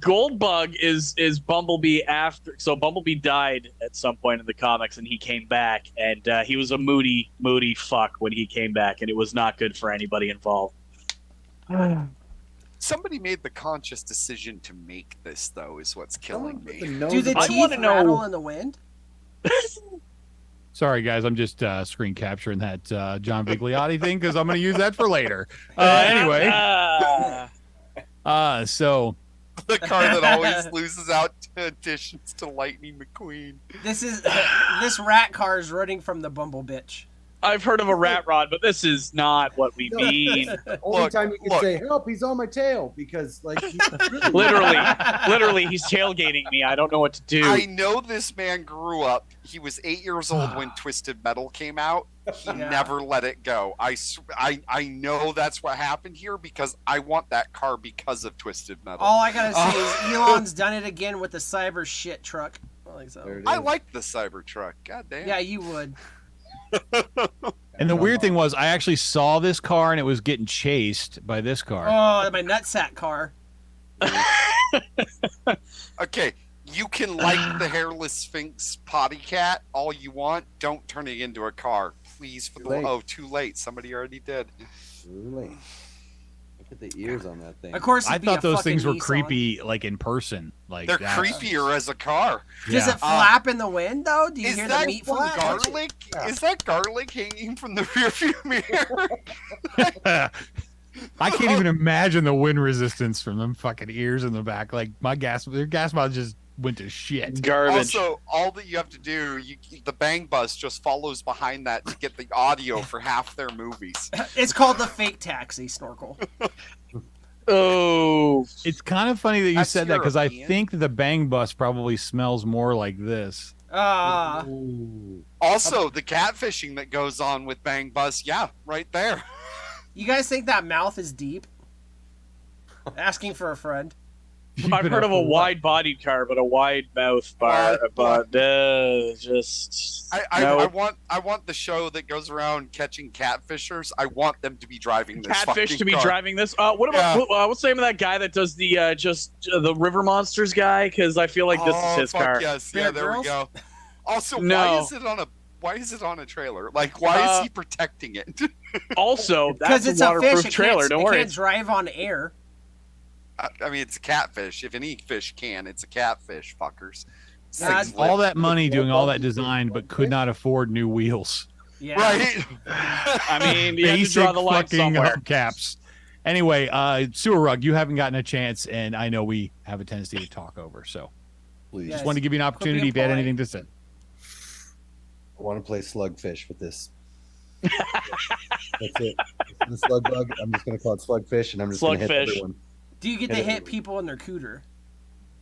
Goldbug is Bumblebee after. So Bumblebee died at some point in the comics, and he came back, and he was a moody fuck when he came back, and it was not good for anybody involved. Somebody made the conscious decision to make this, though, is what's killing me. Do the I teeth wanna know- rattle in the wind? Sorry, guys, I'm just screen capturing that John Vigliotti thing because I'm going to use that for later. Anyway, so The car that always loses out to additions to Lightning McQueen. This rat car is running from the Bumble bitch. I've heard of a rat rod, but this is not what we mean. Only Look, time you can look. say help, he's on my tail because like Literally, he's tailgating me. I don't know what to do. I know this man grew up. He was 8 years old when Twisted Metal came out. He Yeah. never let it go. I know that's what happened here because I want that car because of Twisted Metal. All I gotta say is Elon's done it again with the cyber shit truck. Like so. There it I is. like the Cybertruck. God damn. Yeah, you would. and the weird thing was I actually saw this car and it was getting chased by this car. Oh, my nutsack car. Okay, you can like the hairless Sphinx potty cat all you want. Don't turn it into a car, please. For Too the late. oh, too late. Somebody already did. Really? Look at the ears on that thing. Of course, I it'd be a thought those fucking things were Nissan. creepy, like in person. Like They're that's- creepier as a car. Does Yeah. it flap in the wind though? Do you Is hear that the meat flap? garlic? Yeah. Is that garlic hanging from the rearview mirror? I can't even imagine the wind resistance from them fucking ears in the back. Like their gas mileage just went to shit. Garbage. Also, all that you have to do, the bang bus just follows behind that to get the audio for half their movies. It's called the fake taxi snorkel. Oh, It's kind of funny that you That's said that because I European. think the bang bus probably smells more like this. Ooh. Also, the catfishing that goes on with Bang Bus, yeah, right there. You guys think that mouth is deep? Asking for a friend. I've heard of a wide-bodied car, but a wide-mouth bar. But just I want the show that goes around catching catfishers. I want them to be driving this catfish fucking to be car. driving this. What about what's the name of that guy that does the the River Monsters guy? Because I feel like this is his fuck car. Yes, Bear yeah, there Grylls? we go. Also, No. why is it on a trailer? Like, why is he protecting it? Also, Because that's it's a a waterproof fish. trailer. It Don't worry. can't drive on air. I mean, it's a catfish. If any fish can, it's a catfish, fuckers. Nah, Six All lip- that money doing all that design, but could not afford new wheels. Yeah. Right? I mean, you have to Basic draw the line fucking somewhere. hubcaps. Anyway, Sewer Rug, you haven't gotten a chance, and I know we have a tendency to talk over, so Please. Yes. just wanted to give you an opportunity if you had polite. anything to say. I want to play slugfish with this. That's it. The slug bug. I'm just going to call it slugfish, and I'm just going to hit Slugfish. everyone. Do you get to Hit it. hit people in their cooter?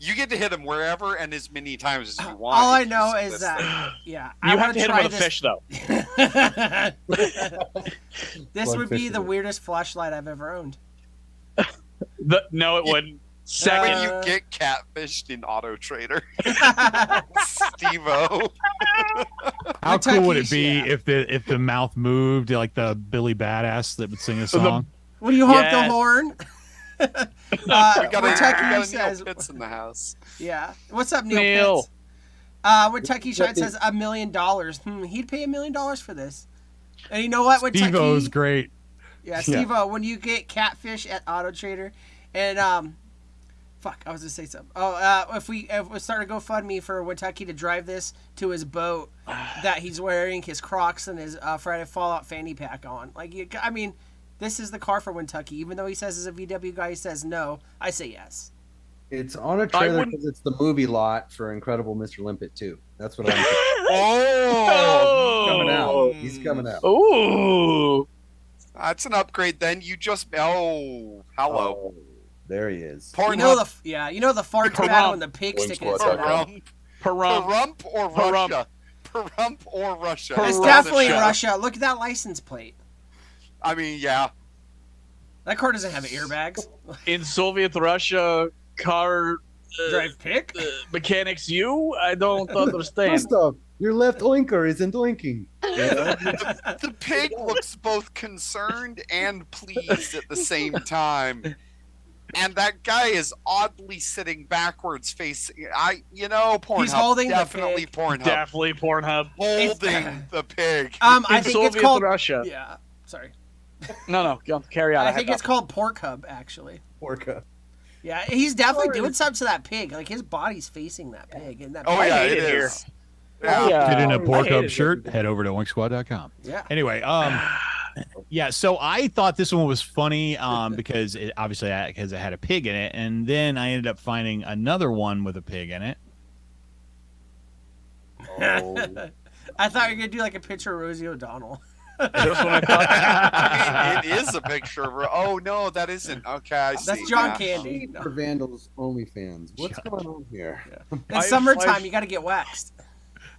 You get to hit him wherever and as many times as you want. All I if you know split is this that, yeah. You I have want to hit him try with a fish, though. This would be Slugfish the it. weirdest flashlight I've ever owned. No, it wouldn't. When Second, you get catfished in Auto Trader, Steve-O. How cool would it Kentucky's, be yeah. if the mouth moved like the Billy Badass that would sing a song? When you honk Yes. the horn. We got Kentucky a says, Neil Pitts in the house. yeah. What's up, Neil? Neil. Pitts? When Tucky Shine says $1 million. He'd pay $1 million for this. And you know what? When Steve-O's great. Yeah, Steve-O, when you get catfish at Auto Trader, and fuck, I was gonna say something. Oh, if we start a GoFundMe for Kentucky to drive this to his boat that he's wearing his Crocs and his Friday Fallout fanny pack on. Like, I mean, this is the car for Kentucky. Even though he says he's a VW guy, he says no. I say yes. It's on a trailer because it's the movie lot for Incredible Mr. Limpet 2. That's what I'm thinking. Oh, Coming out. He's coming out. Ooh. that's an upgrade. Then you just hello. Oh, there he is. You know the fart battle and the pig sticking its head out. Perump or Russia? Perump or Russia? It's definitely Russia. Look at that license plate. I mean, yeah. That car doesn't have airbags. In Soviet Russia, car Drive pig? mechanics you? I don't understand. Gustav, your left oinker isn't oinking. The pig looks both concerned and pleased at the same time. And that guy is oddly sitting backwards, facing. Pornhub. He's holding definitely the pig. Pornhub. Definitely Pornhub. Holding the pig. I In think Soviet it's called Russia. Yeah, sorry. No, carry on. I think it's called Pork Hub, actually. Orca. Yeah, he's definitely doing something to that pig. Like, his body's facing that pig. And that Oh pig, yeah, hate it it here. is. Yeah. Get in a Pork I Hub hated shirt, head over to oinksquad.com. Yeah. Anyway, yeah, so I thought this one was funny because it had a pig in it, and then I ended up finding another one with a pig in it. Oh. I thought you were going to do like a picture of Rosie O'Donnell. That's what I thought. I mean, it is a picture of. Oh no, that isn't. Okay, I see. That's John Yeah. Candy. For Vandals OnlyFans. What's going on here? In summertime, you got to get waxed.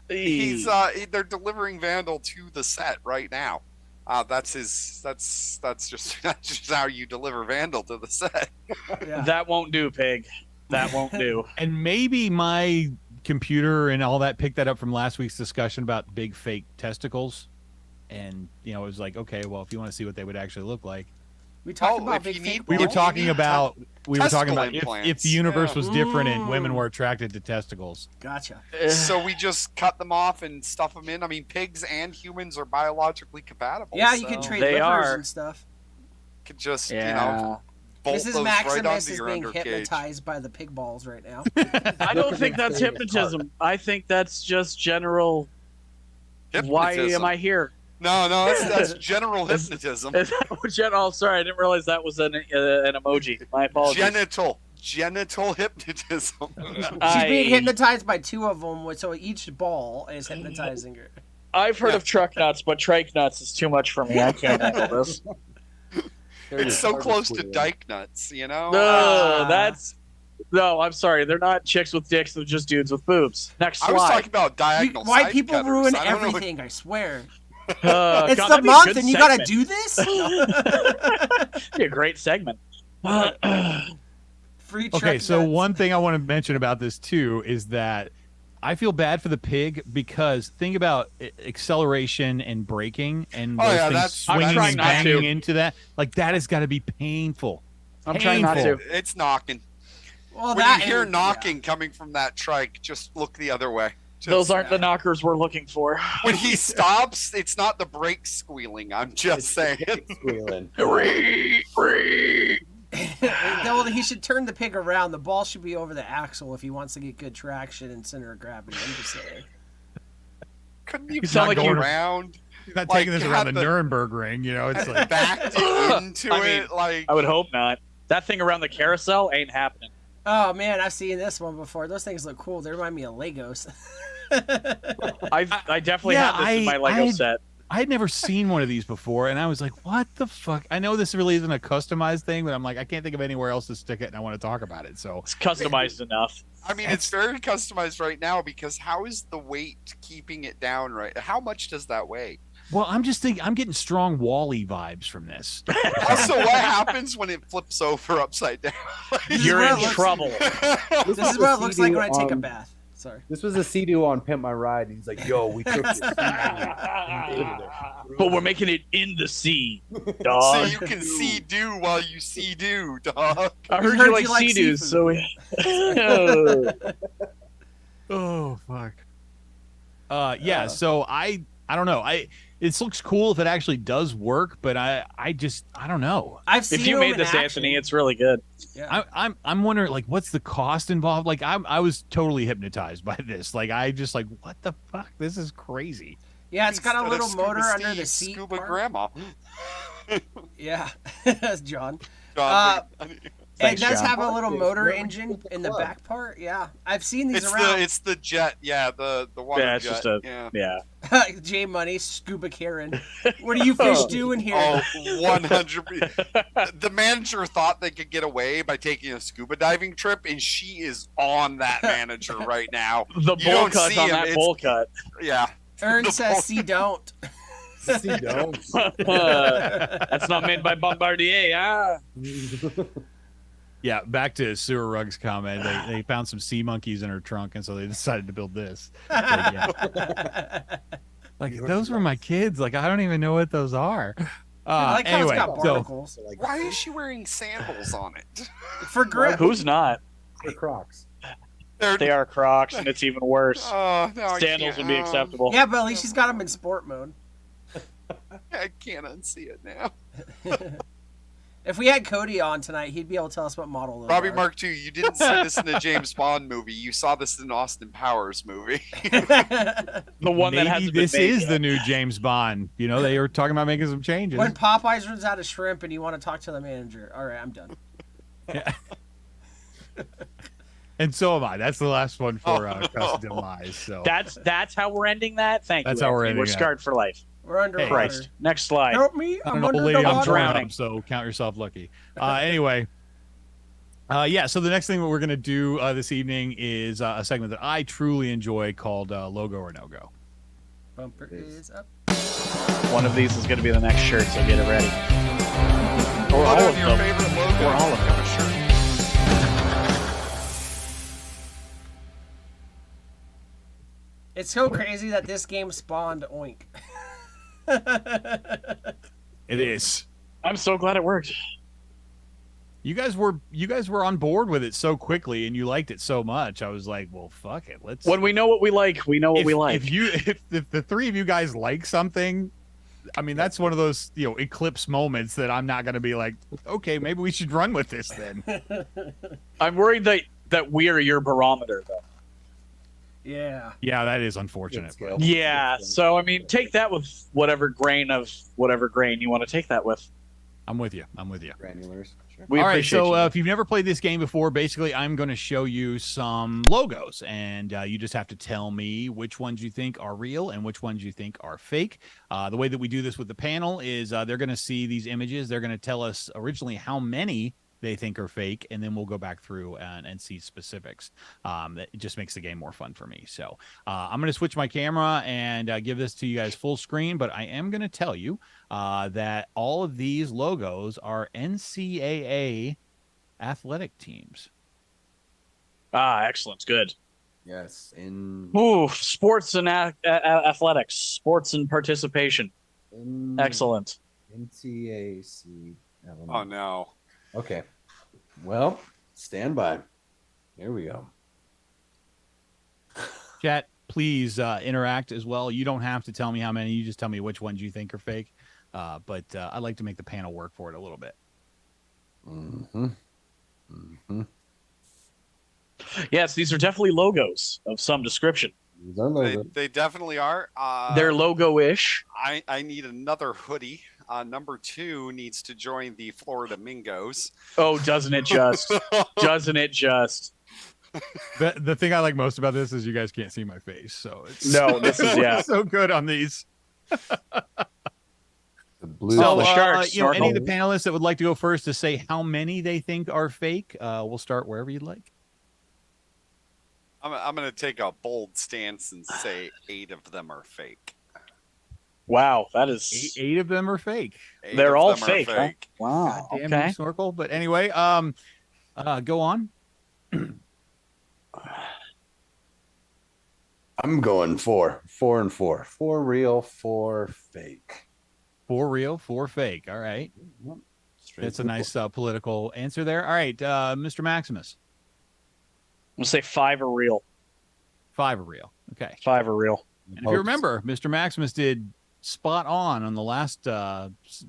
He's they're delivering Vandal to the set right now. That's just how you deliver Vandal to the set. Yeah. That won't do, pig. That won't do. And maybe my computer and all that picked that up from last week's discussion about big fake testicles. And, it was like, okay, well, if you want to see what they would actually look like. We talked Oh, about if big you fake need- We were balls. talking about testicle if implants. the universe was different and Mm. women were attracted to testicles. Gotcha. So we just cut them off and stuff them in. I mean, pigs and humans are biologically compatible. Yeah, you so can trade They livers are. and stuff. could just Yeah. bolt Mrs. those Maximus right onto is your being undercage. hypnotized by the pig balls right now. I don't think that's hypnotism. I think that's just general. Why Hypnotism. am I here? No, that's general hypnotism. Is that what oh, sorry, I didn't realize that was an emoji. My apologies. Genital hypnotism. She's being hypnotized by two of them, so each ball is hypnotizing her. I've heard of truck nuts, but trike nuts is too much for me. I can't handle this. It's so close to dyke nuts, No, Ah. No, I'm sorry. They're not chicks with dicks. They're just dudes with boobs. Next I was slide. talking about diagonal White side people cutters. ruin I don't know what- everything, I swear. It's God, the that'd be a month good and you gotta segment. do this? Be a great segment. Free Okay, truck so nuts. one thing I want to mention about this too is that I feel bad for the pig because think about acceleration and braking and Oh, those yeah, things that's- I'm swinging trying and not banging to. into that. Like that has got to be painful. I'm trying not Painful. to. It's knocking. Well, When that you hear and- knocking coming from that trike, just look the other way. Just- Those aren't the knockers we're looking for. When he stops, it's not the brakes squealing. I'm just saying. Squealing. Well, he should turn the pig around. The ball should be over the axle if he wants to get good traction and center of gravity. I'm just saying. Couldn't you sound back like you- around? He's not Like, taking this you around had the the- Nuremberg ring, it's like Backed it into I mean, it like. I would hope not. That thing around the carousel ain't happening. Oh man, I've seen this one before. Those things look cool. They remind me of Legos. I definitely Yeah, have this in my Lego set. I had never seen one of these before, and I was like, "What the fuck?" I know this really isn't a customized thing, but I'm like, I can't think of anywhere else to stick it, and I want to talk about it. So It's customized enough. I mean, it's very customized right now because how is the weight keeping it down right? How much does that weigh? Well, I'm just thinking, I'm getting strong Wall-E vibes from this. Also, what happens when it flips over upside down? This is You're what in it looks- trouble. This is what it looks like when I take a bath. Sorry. This was a Sea-Doo on Pimp My Ride, and he's like, yo, we took this. But we're making it in the sea, So dog. you can see do while you see do, dog. I We heard heard you like you like sea-doos, seafood. so we... Oh fuck. Yeah. So I don't know. It looks cool if it actually does work, but I don't know. I've seen If you them made in this, action. Anthony, it's really good. Yeah. I'm wondering, like, what's the cost involved? Like, I was totally hypnotized by this. Like, I just like, what the fuck? This is crazy. Yeah, it's got a Instead of little Scuba motor under Steve, the seat. Scuba part. Grandma. Yeah, John. John, Thanks, it does John. have a little motor Never engine get the in the club. back part. Yeah, I've seen these it's around. it's the jet. Yeah, the water Yeah, it's jet. just a yeah. J Money, Scuba Karen. What are you fish doing here? Oh, 100. The manager thought they could get away by taking a scuba diving trip, and she is on that manager right now. The You bowl don't cut see on him, that it's- bowl cut. Yeah. Ern the says, bowl- "See, don't." See, don't. That's not made by Bombardier. Ah. Yeah, back to Sewer Rug's comment. They found some sea monkeys in her trunk, and so they decided to build this. But, yeah. Like, those were my kids. Like, I don't even know what those are. I like how Anyway, it's got so barnacles Like, Why is she wearing sandals on it? for grip. Who's not? they're Crocs. They are Crocs, and it's even worse. Oh, no, I Sandals can't- would be acceptable. Yeah, but at least she's got them in sport mode. I can't unsee it now. If we had Cody on tonight, he'd be able to tell us what model those Robbie are. Mark II, you didn't see this in a James Bond movie. You saw this in an Austin Powers movie. The one that maybe hasn't been this made is yet. the new James Bond. You know, they were talking about making some changes. When Popeyes runs out of shrimp and you want to talk to the manager. All right, I'm done. And so am I. That's the last one for Oh, no. Custom Demise. So That's how we're ending that. Thank That's you. how we're Anthony. ending We're that. scarred for life. We're underwater. Christ. Next slide. Help me! I I'm don't know, under old lady, the I'm water. drowning. so count yourself lucky. Anyway, yeah. So the next thing that we're gonna do this evening is a segment that I truly enjoy called Logo or No Go. Bumper is up. One of these is going to be the next shirt, so get it ready. Or What all are of your them. favorite logos? Or all of them. Sure. It's so crazy that this game spawned Oink. It is. I'm so glad it worked. You guys were on board with it so quickly, and you liked it so much. I was like, well, fuck it. Let's. When we know what we like, we know what we like. If the three of you guys like something, I mean, that's one of those eclipse moments that I'm not going to be like, okay, maybe we should run with this then. I'm worried that we are your barometer, though. Yeah. Yeah, that is unfortunate. Good skill. Yeah. So I mean, take that with whatever grain you want to take that with. I'm with you. I'm with you. Granulars. Sure. We All right, appreciate so you. if you've never played this game before, basically I'm going to show you some logos, and you just have to tell me which ones you think are real and which ones you think are fake. The way that we do this with the panel is they're going to see these images. They're going to tell us originally how many they think are fake, and then we'll go back through and see specifics. That it just makes the game more fun for me. So I'm going to switch my camera and give this to you guys full screen, but I am going to tell you that all of these logos are NCAA athletic teams. Excellent. Good. Yes. In, Ooh, sports and athletics, sports and participation. in Excellent. NTAC. Oh no. Okay. Well, stand by. Here we go. Chat, please interact as well. You don't have to tell me how many. You just tell me which ones you think are fake. But I like to make the panel work for it a little bit. Mm-hmm. Mm-hmm. Yes, these are definitely logos of some description. These are logos. They definitely are. They're logo-ish. I need another hoodie. Number 2 needs to join the Florida Mingos. Oh, doesn't it just? Doesn't it just? The thing I like most about this is you guys can't see my face, so it's No, this is yeah. so good on these. The blue. So, So, sharks, any of the snorkel. panelists that would like to go first to say how many they think are fake, we'll start wherever you'd like. I'm going to take a bold stance and say 8 of them are fake. Wow, that is. Eight of them are fake. 8 They're of all them are fake. Huh? fake. Wow. Damn Okay. you, Snorkel. But anyway, go on. I'm going 4. 4 and 4. 4 real, 4 fake. 4 real, 4 fake. All right. Straight That's a to the nice political answer there. All right, Mr. Maximus. I'm gonna say 5 are real. 5 are real. Okay. 5 are real. And if you remember, Mr. Maximus did spot on the last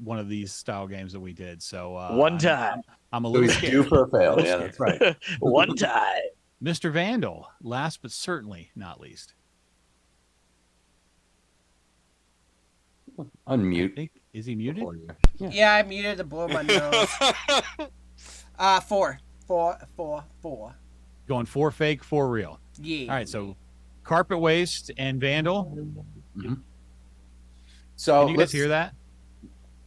one of these style games that we did. So One time. I'm a So little he's scared. due for a fail. Little Yeah, scared. that's right. One time. Mr. Vandal, last but certainly not least. I Unmute. think, is he muted? Yeah, I muted to blow my nose. 4. Going 4 fake, 4 real. Yeah. All right, so Carpet Waste and Vandal. So Can you guys hear that?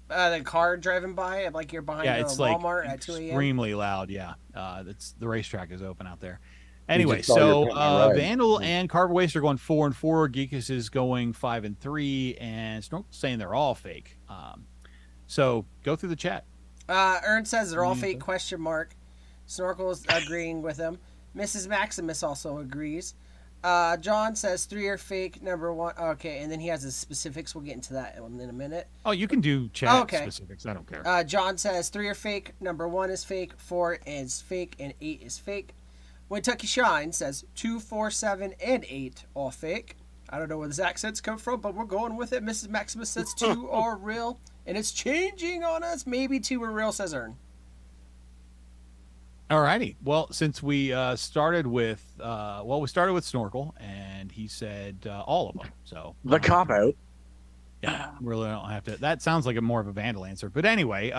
The car driving by, like you're behind a It's like Walmart at 2 a.m. extremely loud. Yeah, the racetrack is open out there. Anyway, just saw your so putting it right. Vandal and Carpet Waste are going 4 and 4. Geekus is going 5 and 3, and Snorkel's saying they're all fake. So go through the chat. Ern says they're all fake, question mark. Snorkel's agreeing with him. Mrs. Maximus also agrees. John says 3 are fake, number 1. Okay, and then he has his specifics. We'll get into that in a minute. Oh, you can do chat Okay. specifics. I don't care. John says 3 are fake, number 1 is fake, 4 is fake, and 8 is fake. Kentucky Shine says 2, 4, 7, and 8 all fake. I don't know where this accent's come from, but we're going with it. Mrs. Maximus says 2 are real, and it's changing on us. Maybe 2 are real, says Ern. All righty. Well, since we started with Snorkel, and he said all of them. So The cop out. yeah, really don't have to. That sounds like a more of a Vandal answer. But anyway,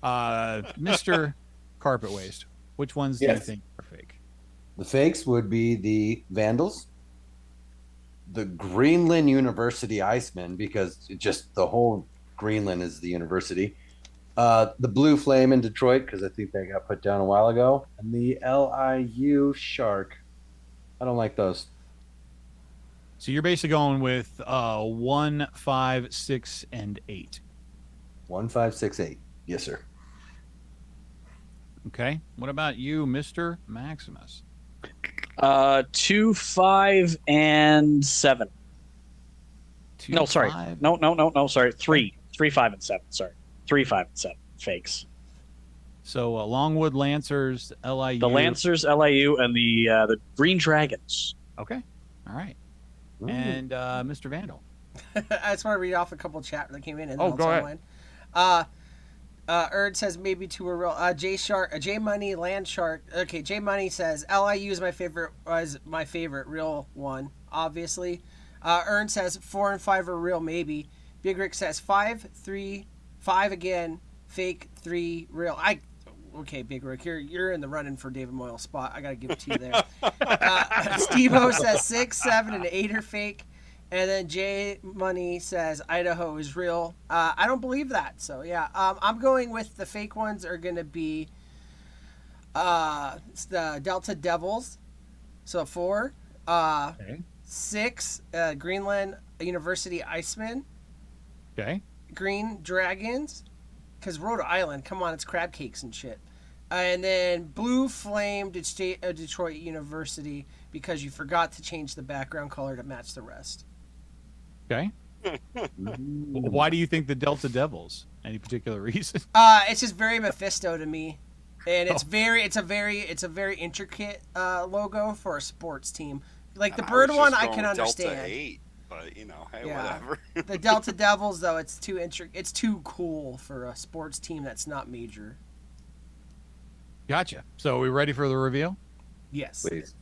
Mr. Carpet Waste, which ones do you Yes. think are fake? The fakes would be the Vandals, the Greenland University Icemen, because the whole Greenland is the university. The Blue Flame in Detroit, because I think they got put down a while ago, and the LIU Shark. I don't like those. So you're basically going with 1, 5, 6, and 8. 1, 5, 6, 8. Yes, sir. Okay. What about you, Mr. Maximus? 2, 5, and 7. 2, No, sorry. 5. No. Sorry. 3, 5, and 7. Sorry. 3, 5, and 7. Fakes. So Longwood Lancers, LIU. The Lancers, LIU, and the Green Dragons. Okay. All right. Ooh. And Mr. Vandal. I just want to read off a couple chat that came in. And Oh, then go I'll ahead. tell mine. Erd says maybe 2 are real. J Money Land Shark. Okay, J Money says LIU is my favorite real one, obviously. Ern says 4 and 5 are real, maybe. Big Rick says 5, 3, 5 again, fake, 3 real. Okay, Big Rick, you're in the running for David Moyle's spot. I gotta give it to you there. Steve-O says 6, 7, and 8 are fake. And then J Money says Idaho is real. I don't believe that. So yeah, I'm going with the fake ones are gonna be the Delta Devils. So 4, Okay. 6 Greenland University Icemen, Okay. Green Dragons, because Rhode Island, come on, it's crab cakes and shit. And then Blue Flame Detroit University, because you forgot to change the background color to match the rest. Okay. Why do you think the Delta Devils? Any particular reason? It's just very Mephisto to me, and it's a very intricate logo for a sports team. Like the bird was one, just I going can with understand. Delta 8, but hey, Yeah. whatever. The Delta Devils, though, it's too It's too cool for a sports team that's not major. Gotcha. So are we ready for the reveal? Yes. Please.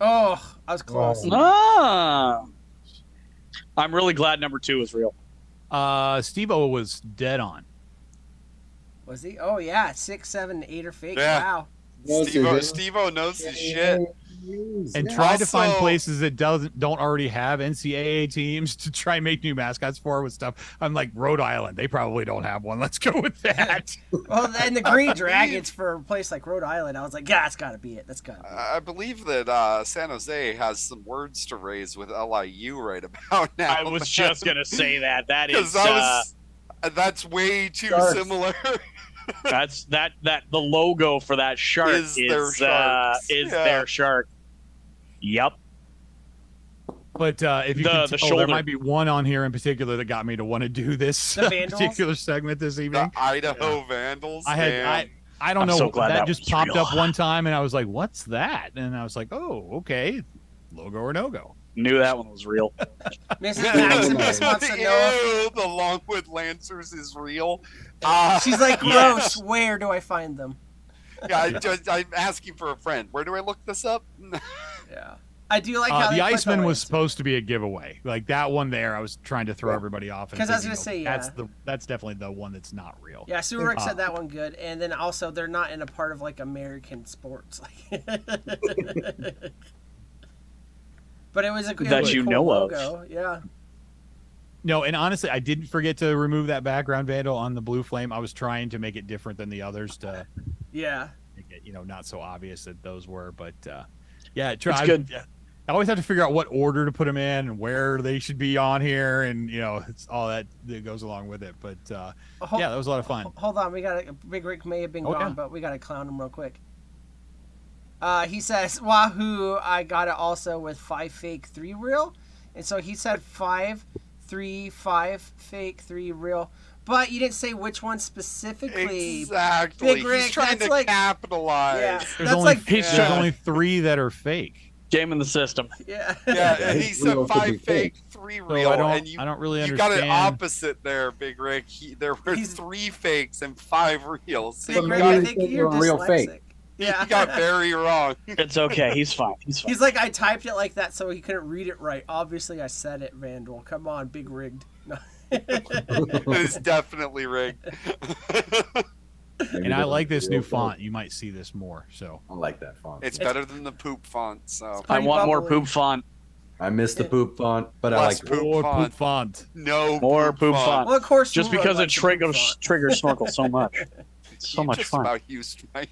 Oh, I was close. Ah. I'm really glad number 2 is real. Steve-O was dead on. Was he? Oh yeah, 6, 7, 8 are fake. Yeah. Wow. Steve-O knows his shit. And tried to find Also- places that don't already have NCAA teams to try and make new mascots for with stuff. I'm like, Rhode Island, they probably don't have one. Let's go with that. Well, and the Green Dragons for a place like Rhode Island, I was like, yeah, that's got to be it. That's got to be it. I believe that San Jose has some words to raise with LIU right about now. I was just gonna say that. That is Because that's way too Sharks. similar. that's the logo for that shark Is their sharks. Yeah. their shark. Yep. But if you The can tell, shoulder. there might be one on here in particular that got me to want to do this The Vandals? particular segment this evening. The Idaho Vandals. I had man. I don't I'm know so glad that that just was popped real. up one time and I was like, what's that? And I was like, oh, okay. logo or no go. Knew that one was real. Mrs. Maximus wants to know. Ew, the Longwood Lancers is real. She's like, gross. Yes. Where do I find them? Yeah, I'm asking for a friend. Where do I look this up? Yeah, I do like how The they put Iceman was Lance. supposed to be a giveaway. Like that one there, I was trying to throw everybody off. 'Cause I was gonna say, yeah. That's definitely the one that's not real. Yeah, Surik said that one good, and then also they're not in a part of like American sports, but it was a good That you cool know of. logo. Yeah, No, and honestly, I didn't forget to remove that background vandal on the Blue Flame. I was trying to make it different than the others to yeah. make it, not so obvious that those were. But yeah, It's good. I always have to figure out what order to put them in and where they should be on here, and it's all that goes along with it. But yeah, that was a lot of fun. Hold on, we got Big Rick may have been Oh, gone, yeah. but we got to clown him real quick. He says, "Wahoo! I got it also with 5 fake 3 real," and so he said 5, 3, 5 fake 3 real. But you didn't say which one specifically. Exactly. Big Rick, He's trying that's to like- capitalize. Yeah, There's that's only like there's only 3 that are fake. Game in the system. yeah. Yeah, and he said Real could be 5 fake, 3 real, I don't, and you I don't really you got understand. it opposite there, Big Rick. There were He's- 3 fakes and 5 reals. So Big you Rick, maybe I they think think you're you're a real dyslexic. fake. Yeah. got very wrong. It's okay. He's fine. He's fine. He's like, I typed it like that so he couldn't read it right. Obviously, I said it, Vandal. Come on, big rigged. No. It's definitely rigged. And I like this new font. You might see this more. So I like that font. It's better than the poop font, so I want more bubbly. poop font. I miss the poop font, but I Less like poop more font. poop font. no More poop font. Well, of course, Just you because wrote it triggers Snorkel so much. It's so You much just fun. about used my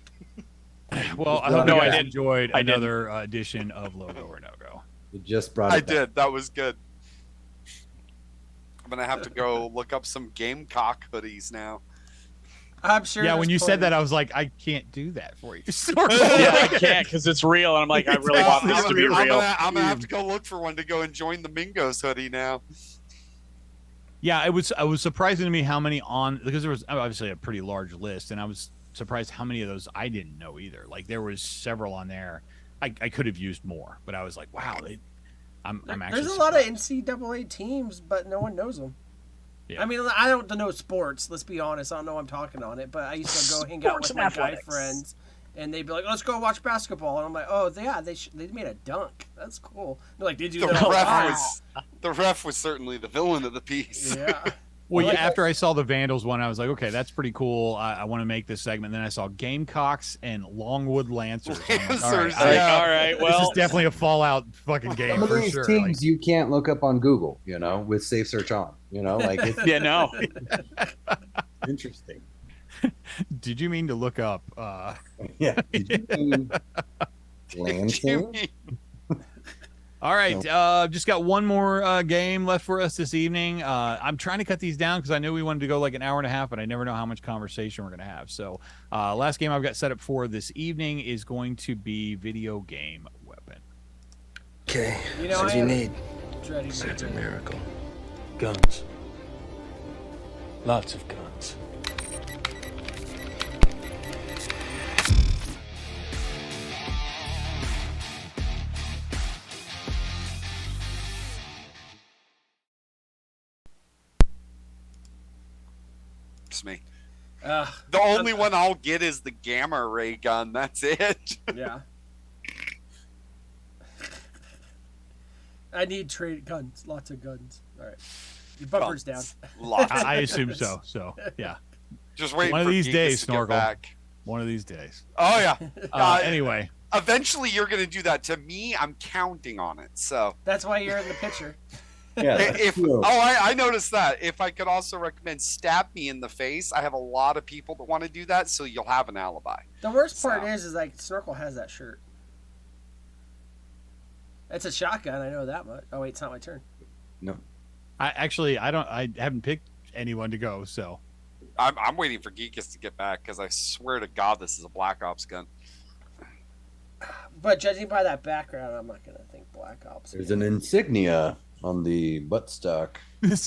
Well, I No, hope you I guys didn't. enjoyed I didn't. another edition of Logo or No Go. You just brought I it back. did. That was good. I'm gonna have to go look up some Gamecock hoodies now. I'm sure. Yeah, there's when you said plenty. that, I was like, I can't do that for you. Yeah, I can't because it's real, and I'm like, I really want I'm, this to be I'm real. gonna have to go look for one to go and join the Mingos hoodie now. Yeah, it was surprising to me how many because there was obviously a pretty large list, and I was surprised how many of those I didn't know either. Like there was several on there. I could have used more, but I was like, wow, I'm actually There's a lot of surprised. NCAA teams, but no one knows them. Yeah. I mean, I don't know sports. Let's be honest. I don't know what I'm talking on it, but I used to go hang out Sports with and my guy athletics. friends, and they'd be like, "Let's go watch basketball," and I'm like, "Oh, yeah, they made a dunk. That's cool." They're like, "Did you The know?" ref Wow. was certainly the villain of the piece. Yeah. Well, I like yeah, after I saw the Vandals one, I was like, okay, that's pretty cool. I want to make this segment. Then I saw Gamecocks and Longwood Lancers. I'm like, all right, Lancers, Like, yeah. all right, this well, is definitely a Fallout fucking game Some of for these sure. teams you can't look up on Google, with Safe Search on. Like it's yeah, no. interesting. Did you mean to look up? Yeah. Did you mean Lansing? All right, just got one more game left for us this evening. I'm trying to cut these down because I knew we wanted to go like an hour and a half, but I never know how much conversation we're going to have. So, last game I've got set up for this evening is going to be Video Game Weapon. Okay, You know, what I do you am need? dreading It's a it. miracle. Guns. Lots of guns. It's me. Ugh, The only one I'll get is the gamma ray gun. That's it. yeah. I need trade guns. Lots of guns. All right. Your bumper's down. Lots. I assume so. So, yeah, Just wait One of for these Geekus days, to get Snorkel. back. one of these days. Oh yeah. Anyway, Eventually, you're gonna do that to me. I'm counting on it. So That's why you're in the picture. Yeah. if true. I noticed that. If I could also recommend stab me in the face, I have a lot of people that want to do that, so you'll have an alibi. The worst part So. is like Snorkel has that shirt. It's a shotgun. I know that much. Oh wait, it's not my turn. No. I haven't picked anyone to go. So, I'm waiting for Geekus to get back because I swear to God this is a Black Ops gun. But judging by that background, I'm not gonna think Black Ops. There's an insignia on the buttstock.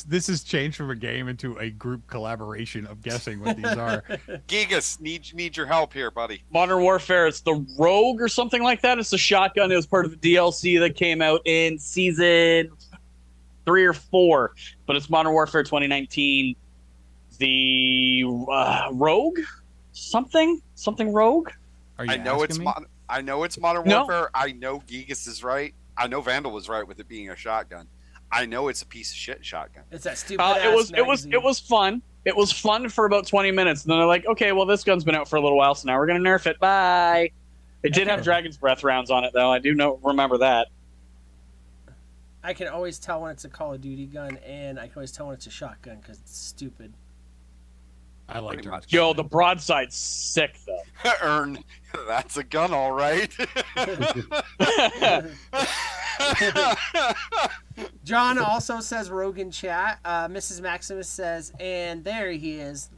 This has changed from a game into a group collaboration of guessing what these are. Geekus, need your help here, buddy. Modern Warfare, it's the Rogue or something like that. It's the shotgun. It was part of the DLC that came out in season 3 or 4, but it's Modern Warfare 2019. The Rogue, something Rogue. Are you I know asking me? I know it's Modern No. Warfare. I know Geekus is right. I know Vandal was right with it being a shotgun. I know it's a piece of shit shotgun. It's that stupid. It was fun. It was fun for about 20 minutes, and then they're like, okay, well, this gun's been out for a little while, so now we're gonna nerf it. Bye. It did have Dragon's Breath rounds on it, though. I do remember that. I can always tell when it's a Call of Duty gun, and I can always tell when it's a shotgun because it's stupid. I like Pretty it. much. Yo, the broadside's sick, though. Earn. That's a gun, all right. John also says Rogue in chat. Mrs. Maximus says, and there he is.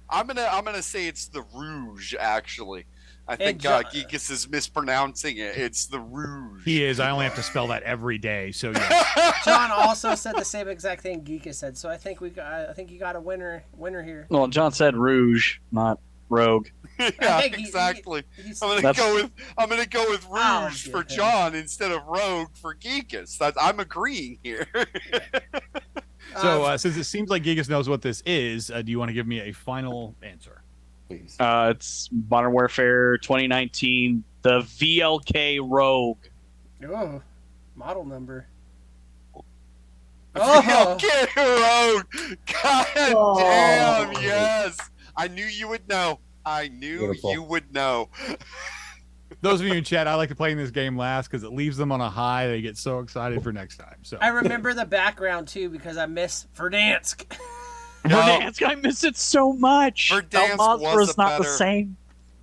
I'm gonna say it's the Rouge. Actually, I think Geekus is mispronouncing it. It's the Rouge. He is. I only have to spell that every day. So yeah. John also said the same exact thing Geekus said. So I think you got a winner here. Well, John said Rouge, not Rogue. Yeah, think exactly. he's- I'm gonna go with Rouge for John instead of Rogue for Geekus. I'm agreeing here. So since it seems like Gigas knows what this is, do you want to give me a final answer? Please. It's Modern Warfare 2019, the VLK Rogue. Oh, model number. Oh, Okay, Rogue. God damn, yes. I knew you would know. I knew Beautiful. you would know. Those of you in chat, I like to play in this game last because it leaves them on a high. They get so excited for next time. So I remember the background too because I miss Verdansk. No. Verdansk, I miss it so much. Verdansk Almazra was is a not the better- same.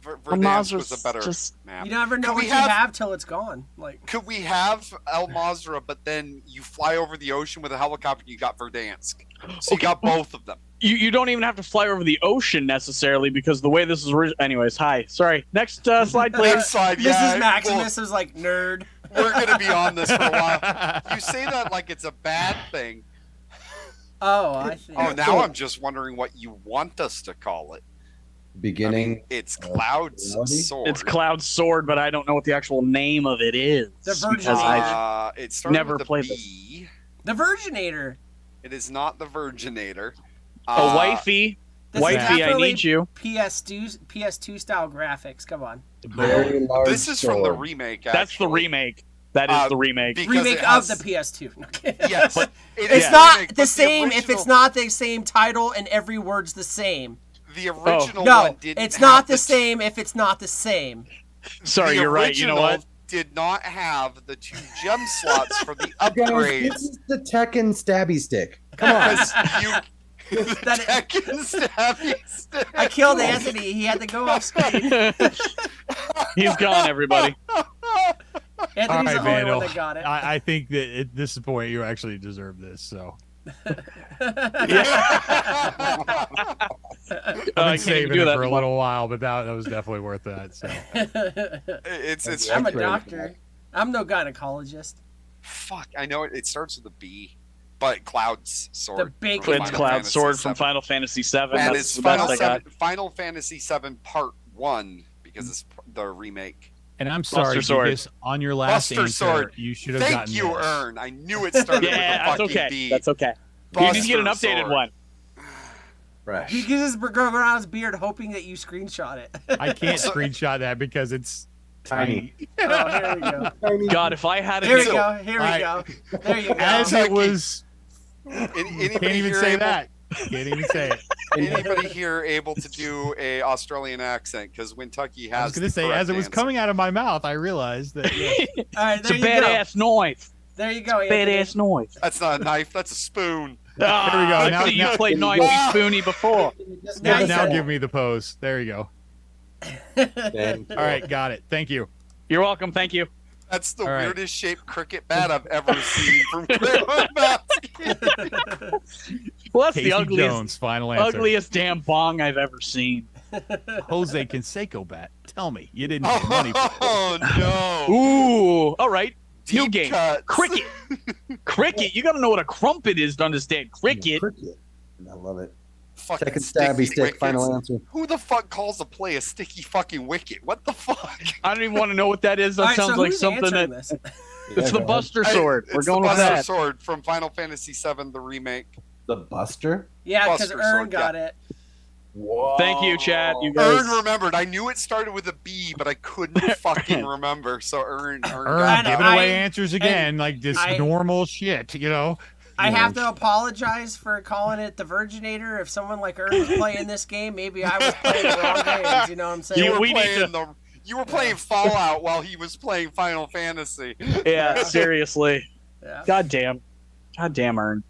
Verdansk Almazra's was a better just- map. You never know Could what we you have till it's gone. Like Could we have El Mazra, but then you fly over the ocean with a helicopter and you got Verdansk? So you got both of them. You don't even have to fly over the ocean necessarily because the way this is anyways, hi. Sorry. Next slide, please. Next slide, Mrs. yeah. Maximus is like nerd. We're going to be on this for a while. You say that like it's a bad thing. Oh, I think. Oh, now I'm just wondering what you want us to call it. Beginning. I mean, it's Cloud's reality? sword. It's Cloud Sword, but I don't know what the actual name of it is. The Virgin because I It started never with a played B. The Virginator. It is not the Virginator. a wifey. This is Wifey, I definitely need you. PS2 style graphics. Come on. Very large This is from the sword. remake. That's the actually. remake. That is the remake. Because Remake it has- of the PS2. Okay. Yes, It's is not remake, the but same if original- it's not the same title and every word's the same. The original No, one didn't. it's have not the same if it's not the same. Sorry, the you're right. You know original what? Did not have the 2 gem slots for the Guys, upgrades. this is the Tekken stabby stick. Come on. Because you. The That- Tekken stabby stick. I killed Anthony. He had to go off screen. He's gone, everybody. Anthony's all right, the only Vandal. one that got it. I think that at this point you actually deserve this. So I I've been can't even saving do it that for a anymore. little while, but that was definitely worth that. So It's I'm a X-rated doctor. I'm no gynecologist. fuck. I know it starts with a B, but Cloud's sword. The big from Clint's Final Cloud Fantasy Sword from VII. Final Fantasy VII. And That's it's the best I got. Final Fantasy VII Part 1 because it's the remake. and I'm sorry, Buster Sword. Lucas, on your last Buster answer, Sword. you should have Thank gotten you, this. Ern. I knew it started Yeah, with a that's fucking okay. B. That's okay. You need to get an Buster updated Sword. one. Fresh. He gives his go around his beard hoping that you screenshot it. I can't screenshot that because it's Tiny. Oh, here we go. Tiny. God, if I had a Here we nickel- go. Here we Alright. go. There you go. as it was. Anybody Can't even here say able, that. Can't even say it. Anybody here able to do a Australian accent? Because Kentucky has. I was going to the say, correct as it was answer. coming out of my mouth, I realized that. Yeah. All right, It's there a you go. badass noise. There you go. Anthony. Badass noise. That's not a knife. That's a spoon. Ah, There we go. I Now- could've now- used played knifey spoony before. Now you now said- give me the pose. There you go. Thank you. All right, got it. Thank you. You're welcome. Thank you. That's the All right. weirdest shaped cricket bat I've ever seen from Grandma Basket. Well, that's Casey the ugliest, Jones, final answer. ugliest damn bong I've ever seen. Jose Canseco bat. Tell me, you didn't get money for it. Oh no! Ooh, all right. Deep New game. cuts. Cricket. Cricket. You got to know what a crumpet is to understand cricket. Cricket. I love it. Fucking Second sticky stabby stick. wickets. Final answer. Who the fuck calls a play a sticky fucking wicket? What the fuck? I don't even want to know what that is. That All right, sounds so like who's something answering that. this? It's the Buster Sword. We're It's going the with Buster that. Sword from Final Fantasy VII, the remake. The Buster. Yeah, because Buster Ern Sword, got yeah. it. Whoa. Thank you, Chad. You guys. Ern remembered. I knew it started with a B, but I couldn't fucking remember. So Ern got And giving I- away answers again, like this I- normal shit, you know. I have to apologize for calling it the Virginator. If someone like Ern was playing this game, maybe I was playing the wrong games. You know what I'm saying? You were we need playing to- You were playing Fallout while he was playing Final Fantasy. Yeah, seriously. Yeah. God damn, Ern.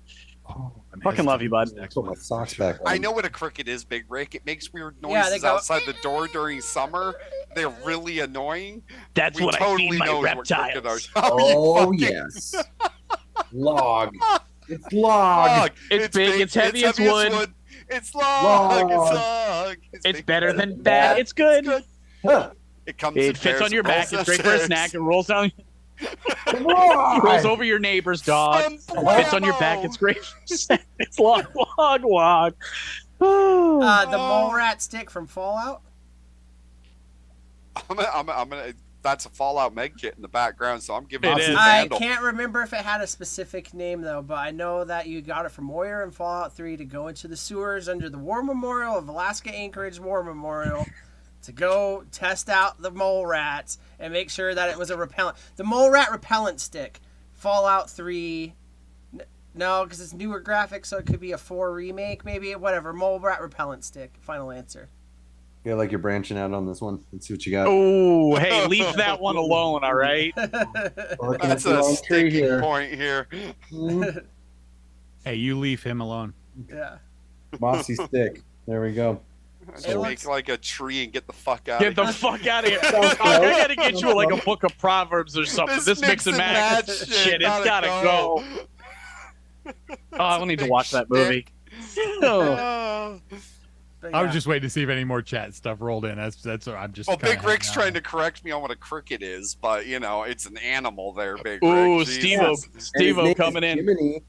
Fucking love you, bud. Put my socks back on. I know what a cricket is, Big Rick. It makes weird Yeah, they noises go- outside the door during summer. They're really annoying. That's We what I totally feed my know what cricket reptiles. are. Oh you fucking yes. Log. It's log. log. It's big, it's heavy as wood. It's log. Log. It's log. It's big, better than bad. It's good. It's good. Huh. It comes. in It fits pairs on your of back. It's great for a processors. snack. It rolls down, Log. rolls over your neighbor's dog. Some Fits on your back. Blammo. It's great. It's log. The Oh. mole rat stick from Fallout. I'm gonna. That's a Fallout med kit in the background, so I'm giving It it is. to I Vandal. can't remember if it had a specific name though, but I know that you got it from Moyer in Fallout 3 to go into the sewers under the War Memorial of Alaska Anchorage War Memorial to go test out the mole rats and make sure that it was a repellent. The mole rat repellent stick, Fallout 3. No, because it's newer graphics, so it could be a 4 remake, maybe. Whatever. Mole rat repellent stick. Final answer. Yeah, like you're branching out on this one. Let's see what you got. Oh, hey, leave that one alone, all right? Barking That's up the a wrong tree sticky point here. Hey, you leave him alone. Yeah. Mossy stick. There we go. Just It make looks- like a tree and get the fuck out. Get of the here. fuck out of here. I gotta get you like a book of Proverbs or something. This mix and match shit, it's gotta go. Oh, I will need to watch that movie. Oh. But I was yeah. just waiting to see if any more chat stuff rolled in. That's what I'm just. Well, kinda Big Rick's hanging out. trying to correct me on what a cricket is, but you know, it's an animal there, Big Ooh, Rick. Steve-O, Jesus. Steve-O coming in. Jiminy.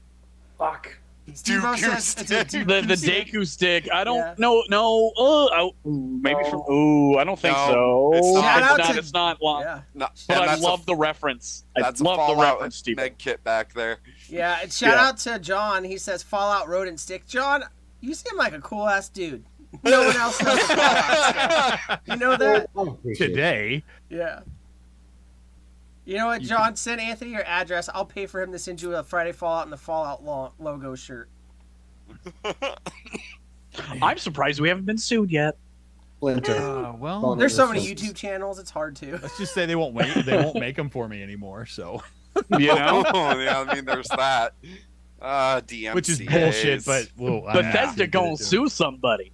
Fuck. Steve-O Duke says it's a stick. Duke The stick. Deku stick. I Yeah. don't know. No. Maybe from. Ooh, I don't think No, so. it's not. Shout out It's not. to- It's not long. Yeah. No, But and I that's love the reference. I that's love a the Fallout reference, Steve. med kit back there. Yeah, and shout Yeah. out to John. He says Fallout rodent stick. John, you seem like a cool ass dude. No one else knows the Fallout stuff. You know that? I appreciate it. Today. Yeah. You know what, John? Send Anthony your address. I'll pay for him to send you a Friday Fallout and the Fallout logo shirt. I'm surprised we haven't been sued yet. Splinter. Well, There's so many YouTube channels. It's hard to. let's just say they won't make them for me anymore. So, You know. Oh, yeah, I mean, there's that. DMCA. which is bullshit. But well, Bethesda gonna sue somebody.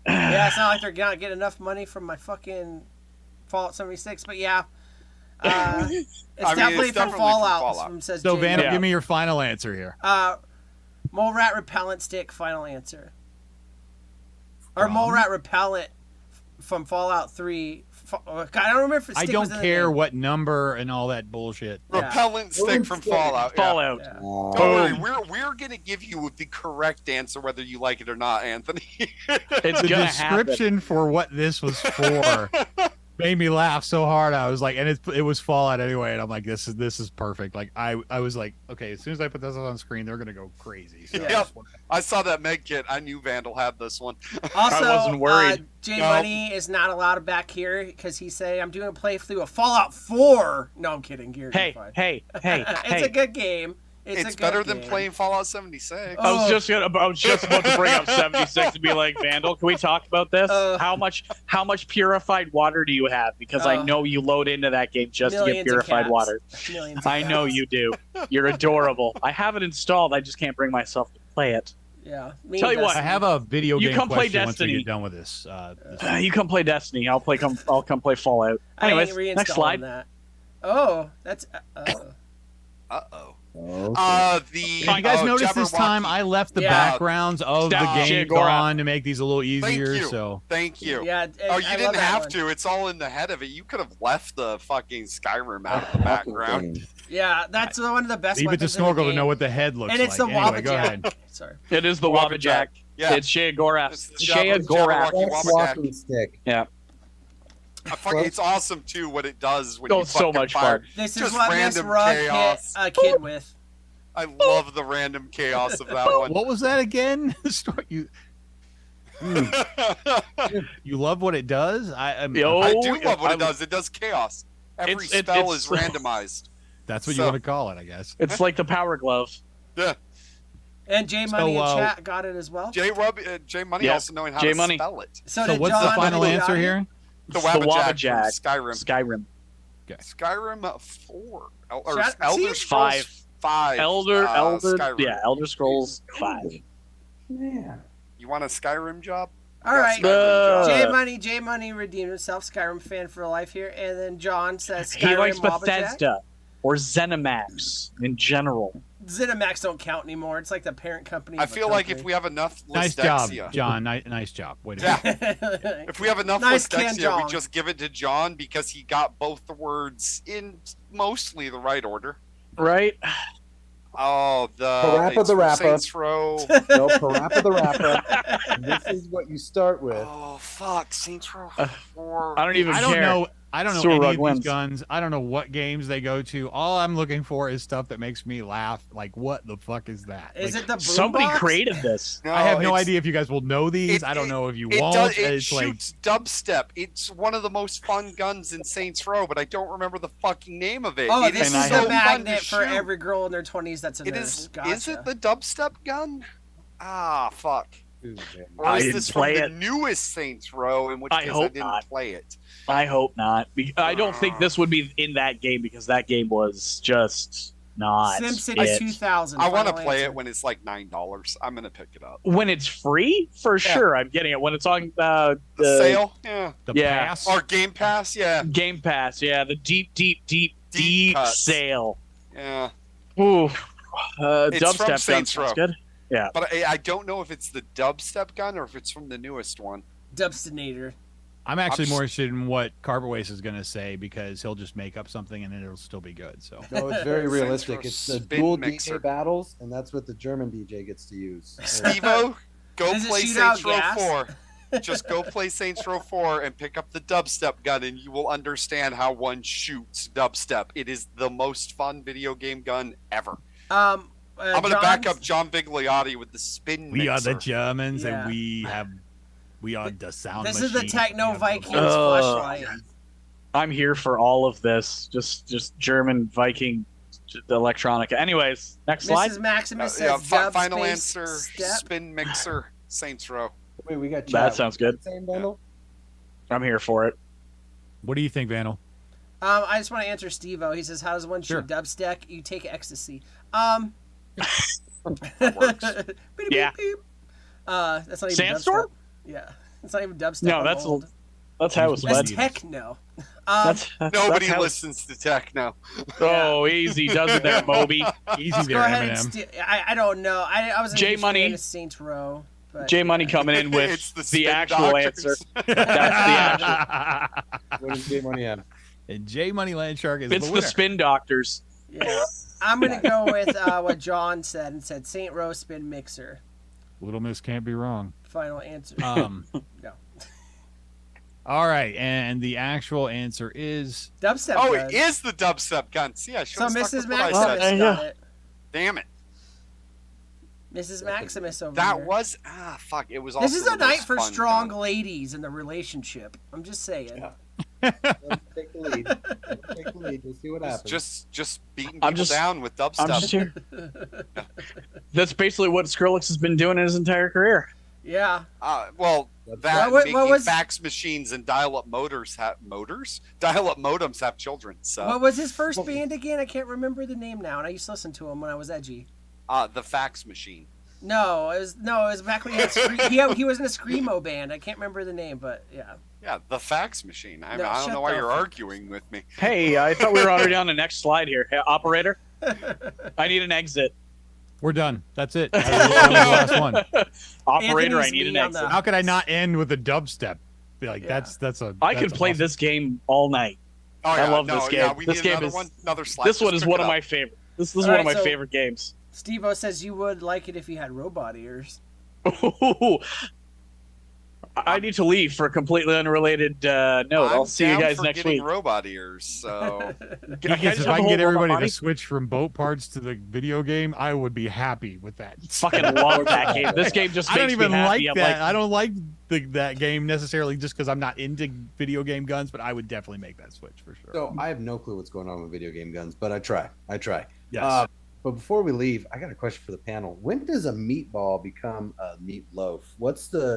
Yeah, it's not like they're gonna get enough money from my fucking Fallout 76, but yeah. It's definitely from Fallout. From says So, Jay. Vandal, Yeah. give me your final answer here. Mole rat repellent stick. Final answer. Or mole rat repellent from Fallout 3. I don't remember if I stick don't was in the care name. what number and all that bullshit. Yeah. Repellent stick from Fallout. yeah. Fallout. Yeah. Don't Boom. worry, we're gonna give you the correct answer whether you like it or not, Anthony. It's The gonna happen. description for what this was for made me laugh so hard. I was like, and it was Fallout anyway, and I'm like, this is perfect. Like I was like, okay, as soon as I put this on screen, they're gonna go crazy. So Yeah. Yep. I saw that med kit. I knew Vandal had this one. Also, I wasn't worried. Jay No. Money is not allowed back here because he's saying I'm doing a playthrough of Fallout 4. No, I'm kidding. Gear, Hey, fine. hey. It's a good game. It's a It's good better than game. playing Fallout 76. Oh. I was just about to bring up 76 and be like, Vandal, can we talk about this? How much purified water do you have? Because I know you load into that game just to get Millions of purified cats. water. Millions of I know cats. you do. You're adorable. I have it installed. I just can't bring myself to play it. Yeah. Me Tell and you what, I have a video You game come play question once we Destiny. get done with this. You come play Destiny. I'll come play Fallout. I ain't Anyways, next reinstalling slide. that. Oh, that's. Uh-oh. Okay. The If you guys noticed this time, I left the Yeah. backgrounds of the Stop. game Shigora. gone to make these a little easier. you. So Thank you. Yeah. Oh, you I love didn't that have one. to. It's all in the head of it. You could have left the fucking Skyrim out of the background. Yeah, that's one of the best. leave it to weapons in the Snorkel to game. know what the head looks And it's like. the Anyway, go ahead. Wabajack. Sorry. It is the Wabajack. Yeah. It's Shea Gorath. It's the Shea Jabberwocky Gorath. That's Wabajack. walking stick. Yeah. It's awesome too what it does when Oh, you it's so fucking much fire. fun. This is Just what Miss random Rug hit chaos. a kid with. I love the random chaos of that one. What was that again? You love what it does? Yo. I do love what I- it does. It does chaos. Every It's- spell it's- is randomized. That's what So- you want to call it, I guess. It's like the Power Glove. Yeah. And J Money in So, chat got it as well. J Money Yep. also knowing how J to Money. spell it. So, So did what's John the final really answer got it? here? The It's Wabajack, from Skyrim. Skyrim. Skyrim 4 or Shout- Elder see? Scrolls 5. Elder Skyrim. yeah, Elder Scrolls 5. Man. You want a Skyrim job? All right. Uh, J Money redeemed himself. Skyrim fan for life here. And then John says He Skyrim likes Wabajack. Bethesda or ZeniMax in general. ZeniMax don't count anymore. It's like the parent company. I of a feel like if company. we have enough Nice job, Lysdexia, John. Nice job. Wait a Yeah. minute. if we have enough Nice can, Lysdexia, John. we just give it to John because he got both the words in mostly the right order. Right? Oh, Parappa it's the from Rapper. Saints Row. No, Parappa the Rapper. This is what you start with. Oh fuck, Saints Row 4. I don't even I don't care. know. I don't know Sewer any Rug of these wins. guns. I don't know what games they go to. All I'm looking for is stuff that makes me laugh. Like, what the fuck is that? Is Like, it the Somebody boombox? created this. No, I have no it's- idea if you guys will know these. it- I don't know if you It won't. does. It It's like shoots dubstep. It's one of the most fun guns in Saints Row, but I don't remember the fucking name of it. Oh, It this is And is I the so fun to magnet for shoot. every girl in their 20s that's a It nurse. is. Gotcha. Is it the dubstep gun? Ah, fuck. Ooh, man. Or I is didn't this from play the it. newest Saints Row? In which I case I hope didn't not. play it. I hope not. I don't think this would be in that game because that game was just not. SimCity it. 2000. I want to final play answer. it when it's like $9. I'm gonna pick it up. When it's free, for sure, I'm getting it. When it's on The sale, yeah, the yeah. pass. or Game Pass, yeah, Game Pass, yeah, the deep cuts. sale. yeah. Ooh, It's dubstep from gun Saints sounds Row. good. Yeah, But I don't know if it's the dubstep gun or if it's from the newest one. Dubstinator. I'm actually I'm more interested in what Carpet Waste is going to say because he'll just make up something and it'll still be good. So No, it's very Saints realistic. Row It's the spin dual mixer. DJ battles, and that's what the German DJ gets to use. Stevo, go Does it play shoot Saints out Row gas? 4. Just go play Saints Row 4 and pick up the dubstep gun, and you will understand how one shoots dubstep. It is the most fun video game gun ever. I'm going to back up John Vigliotti with the spin we are mixer. the Germans Yeah. and we are the sound This machine. is the Techno Vikings Oh. flashlight. I'm here for all of this. Just German Viking electronica. Anyways, next slide. Mrs. Maximus says Yeah, dub final space answer, step. spin mixer, Saints Row. Wait, we got That chat. sounds good. Same bundle? I'm here for it. What do you think, Vandal? I just want to answer Steve-O. He says, how does one Sure. shoot dubstep? You take ecstasy. That works. Beep, Yeah. beep, beep. That's not even Sandstorm? dubstep. Yeah. It's not even dubstep. No, I'm that's old. That's how it's That's led. That's techno. That's Nobody that's how- listens to techno. Oh, easy does it there, Moby. Easy Let's there, go ahead and Eminem. I don't know. I was J Money. Saints Row. But, J Money coming in with It's the the spin actual doctors. answer. That's the actual. What does J Money have? And J Money Land Shark is It's the the winner. spin doctors. Yeah. I'm gonna go with what John said and said Saint Row spin mixer. Little Miss can't be wrong. Final answer. No. All right, and the actual answer is Dubstep. Oh, gun. it is the dubstep gun. See, I should So have stuck Mrs. with what I Maximus said. there you got go. it. Damn it. Mrs. Maximus over That here. was fuck. It was. Also This is a the night most for fun strong gun. ladies in the relationship. I'm just saying. Yeah. Let's take the lead. Let's take the lead. We'll see what happens. Just beating I'm people just- down with I'm dubstep. just here. That's basically what Skrillex has been doing in his entire career. Yeah. Well, That's- that What making was- fax machines and dial-up motors have motors. Dial-up modems have children. So What was his first band again? I can't remember the name now, and I used to listen to him when I was edgy. the fax machine. No, it was back when he had he was in a screamo band. I can't remember the name, but yeah. Yeah, the fax machine. I No, don't shut know why the you're fuck- arguing with me. Hey, I thought we were already on the next slide here. Hey, operator. I need an exit. We're done. That's it. That was the last one. Operator, I Anthony's need an me on exit. the- How could I not end with a dubstep? Like Yeah. that's a. I that's could play awesome. this game all night. Oh, I love this game. we This need game another is- one. Another slide. This one Just is pick one it of up. my favorite. This is All one right, of my so- favorite games. Steve-O says you would like it if you had robot ears. I need to leave for a completely unrelated note. I'll see you down guys for next getting week. robot ears. So Geekus, if have I the can get whole everybody body? to switch from boat parts to the video game, I would be happy with that. Fucking love that game. This game just I makes don't even me like happy. I'm that. I don't like that game necessarily just because I'm not into video game guns, but I would definitely make that switch for sure. So I have no clue what's going on with video game guns, but I try. Yes. But before we leave, I got a question for the panel. When does a meatball become a meatloaf?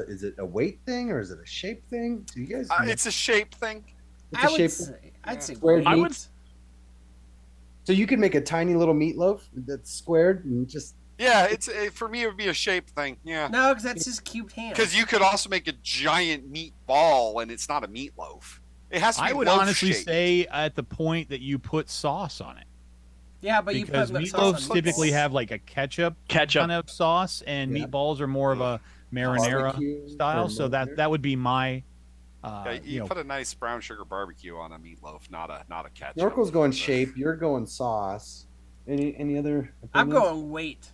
Is it a weight thing or is it a shape thing? Do you guys? it's a shape thing. It's a shape thing. I'd say Squared weight. meat? So you could make a tiny little meatloaf that's squared and just. Yeah, for me it would be a shape thing. Yeah, No, because that's just cubed ham. because you could also make a giant meatball and it's not a meatloaf. It has to be I would loaf honestly shaped. say at the point that you put sauce on it. Yeah, but you Because put sauce on meatloafs typically meatballs. have like a ketchup Ketchup. kind of sauce, and Yeah. meatballs are more of a marinara Barbecue style. or So marinara? that would be my. Yeah, you you know, put a nice brown sugar barbecue on a meatloaf, not a ketchup. Snorkel's going But- shape. You're going sauce. Any other? I'm opinions? going weight.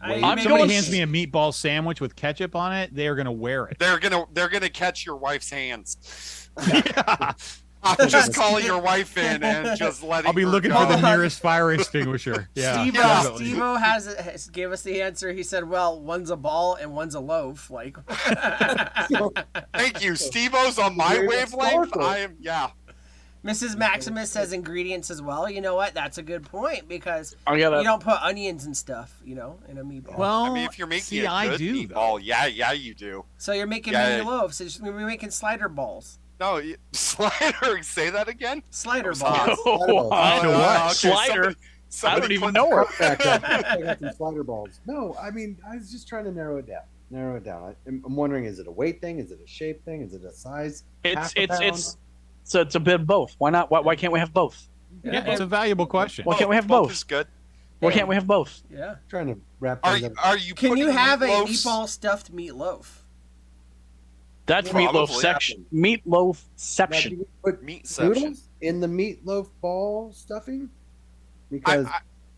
Weight. I'm if somebody going- hands me a meatball sandwich with ketchup on it, they are gonna wear it. They're gonna catch your wife's hands. Yeah. I'm just calling your wife in and just letting. I'll be her looking go. for the Hold on. nearest fire extinguisher. Yeah, Steve-O, definitely. Steve-O has gave us the answer. He said, "Well, one's a ball and one's a loaf." Like, Thank you, Steve-O's on my You're wavelength. historical. I am. Yeah. Mrs. Maximus says ingredients as well. You know what? That's a good point because I you gotta. don't put onions and stuff, in a meatball. Well, I mean, if you're making see, a I good do, meatball, yeah, you do. So you're making Yeah, mini yeah. loaves. So we're making slider balls. No, Slider. Say that again. Slider Sorry. balls. Oh, To what? Slider. I don't even know her. Back up. I got some slider balls. No, I mean, I was just trying to narrow it down. I'm wondering, is it a weight thing? Is it a shape thing? Is it a size? Half a pound? So it's a bit of both. Why not? Why can't we have both? Yeah, it's a valuable question. Why can't we have Both both? is good. Why can't we have both? Yeah. Trying to wrap Are things you, up. are you Can you putting have a meatloafs- meatball stuffed meatloaf? That's Probably, meatloaf yeah. section. Meatloaf Now, do section. you put Meat section. noodles in the meatloaf ball stuffing? Because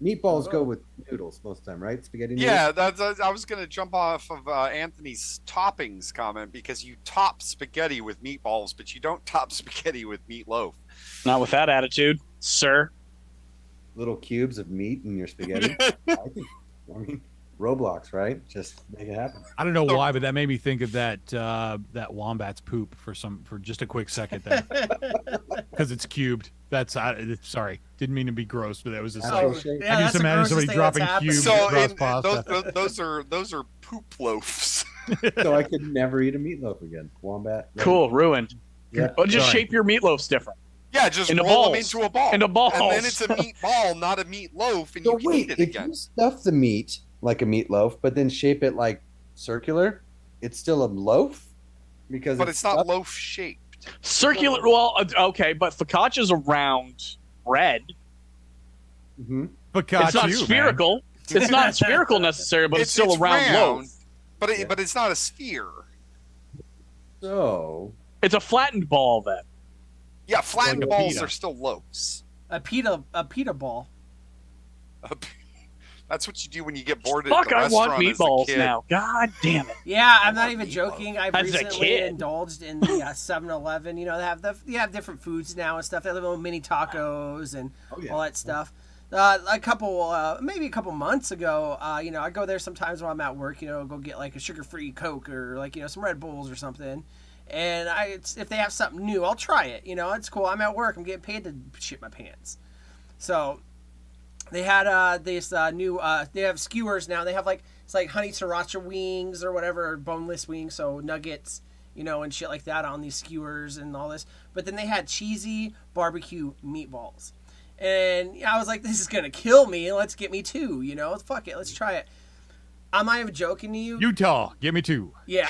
meatballs go with noodles most of the time, right? Spaghetti noodles? Yeah, I was going to jump off of Anthony's toppings comment because you top spaghetti with meatballs, but you don't top spaghetti with meatloaf. Not with that attitude, sir. Little cubes of meat in your spaghetti. I mean, Roblox, right? Just make it happen. I don't know why, but that made me think of that wombat's poop for just a quick second there, because it's cubed. That's sorry, didn't mean to be gross, but that was just Oh, like yeah, I that's just the imagine grossest somebody thing dropping that's happened. cubes So across in, pasta. those are poop loafs. So I could never eat a meatloaf again. Wombat. Cool, ruined. Yeah. Well, just Sorry. shape your meatloafs different. Yeah, just Into roll them balls. into a ball. Into balls. And then it's a meatball, not a meatloaf, and So you can wait, eat it if again. you stuff the meat like a meatloaf, but then shape it like circular, it's still a loaf? Because But it's not stuffed? loaf shaped. Circular. Well, okay, but focaccia's a round bread. Mhm. Focaccia, It's not man. spherical. It's not spherical necessarily, but it's still a round loaf. But Yeah. but it's not a sphere. So It's a flattened ball then. Yeah, flattened Like a balls pita. are still loaves. A pita ball. That's what you do when you get bored at Fuck, the I restaurant want as a meatballs kid. now. God damn it. Yeah, I'm I not want even meatloaf. joking. I've As a recently kid. indulged in the 7-Eleven. They have different foods now and stuff. They have little mini tacos and yeah. all that stuff. Maybe a couple months ago, I go there sometimes when I'm at work. Go get like a sugar-free Coke or some Red Bulls or something. And if they have something new, I'll try it. It's cool. I'm at work. I'm getting paid to shit my pants. So they had this new. They have skewers now. They have it's like honey sriracha wings or whatever, boneless wings. So nuggets, and shit like that on these skewers and all this. But then they had cheesy barbecue meatballs. And I was like, this is going to kill me. Let's get me two, Fuck it. Let's try it. I'm not even joking to you. Utah, give me 2. Yeah.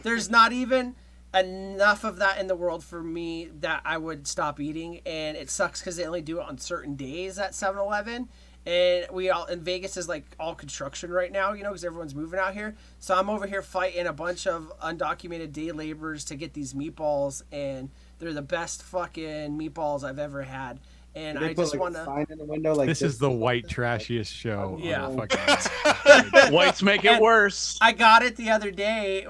There's not even enough of that in the world for me that I would stop eating, and it sucks because they only do it on certain days at 7-Eleven. And we all in Vegas is like all construction right now, you know, because everyone's moving out here. So I'm over here fighting a bunch of undocumented day laborers to get these meatballs, and they're the best fucking meatballs I've ever had. And They I put, just like, want a to. sign in the window, like, This is the white trashiest show. Yeah. On fucking Whites make it And worse. I got it the other day.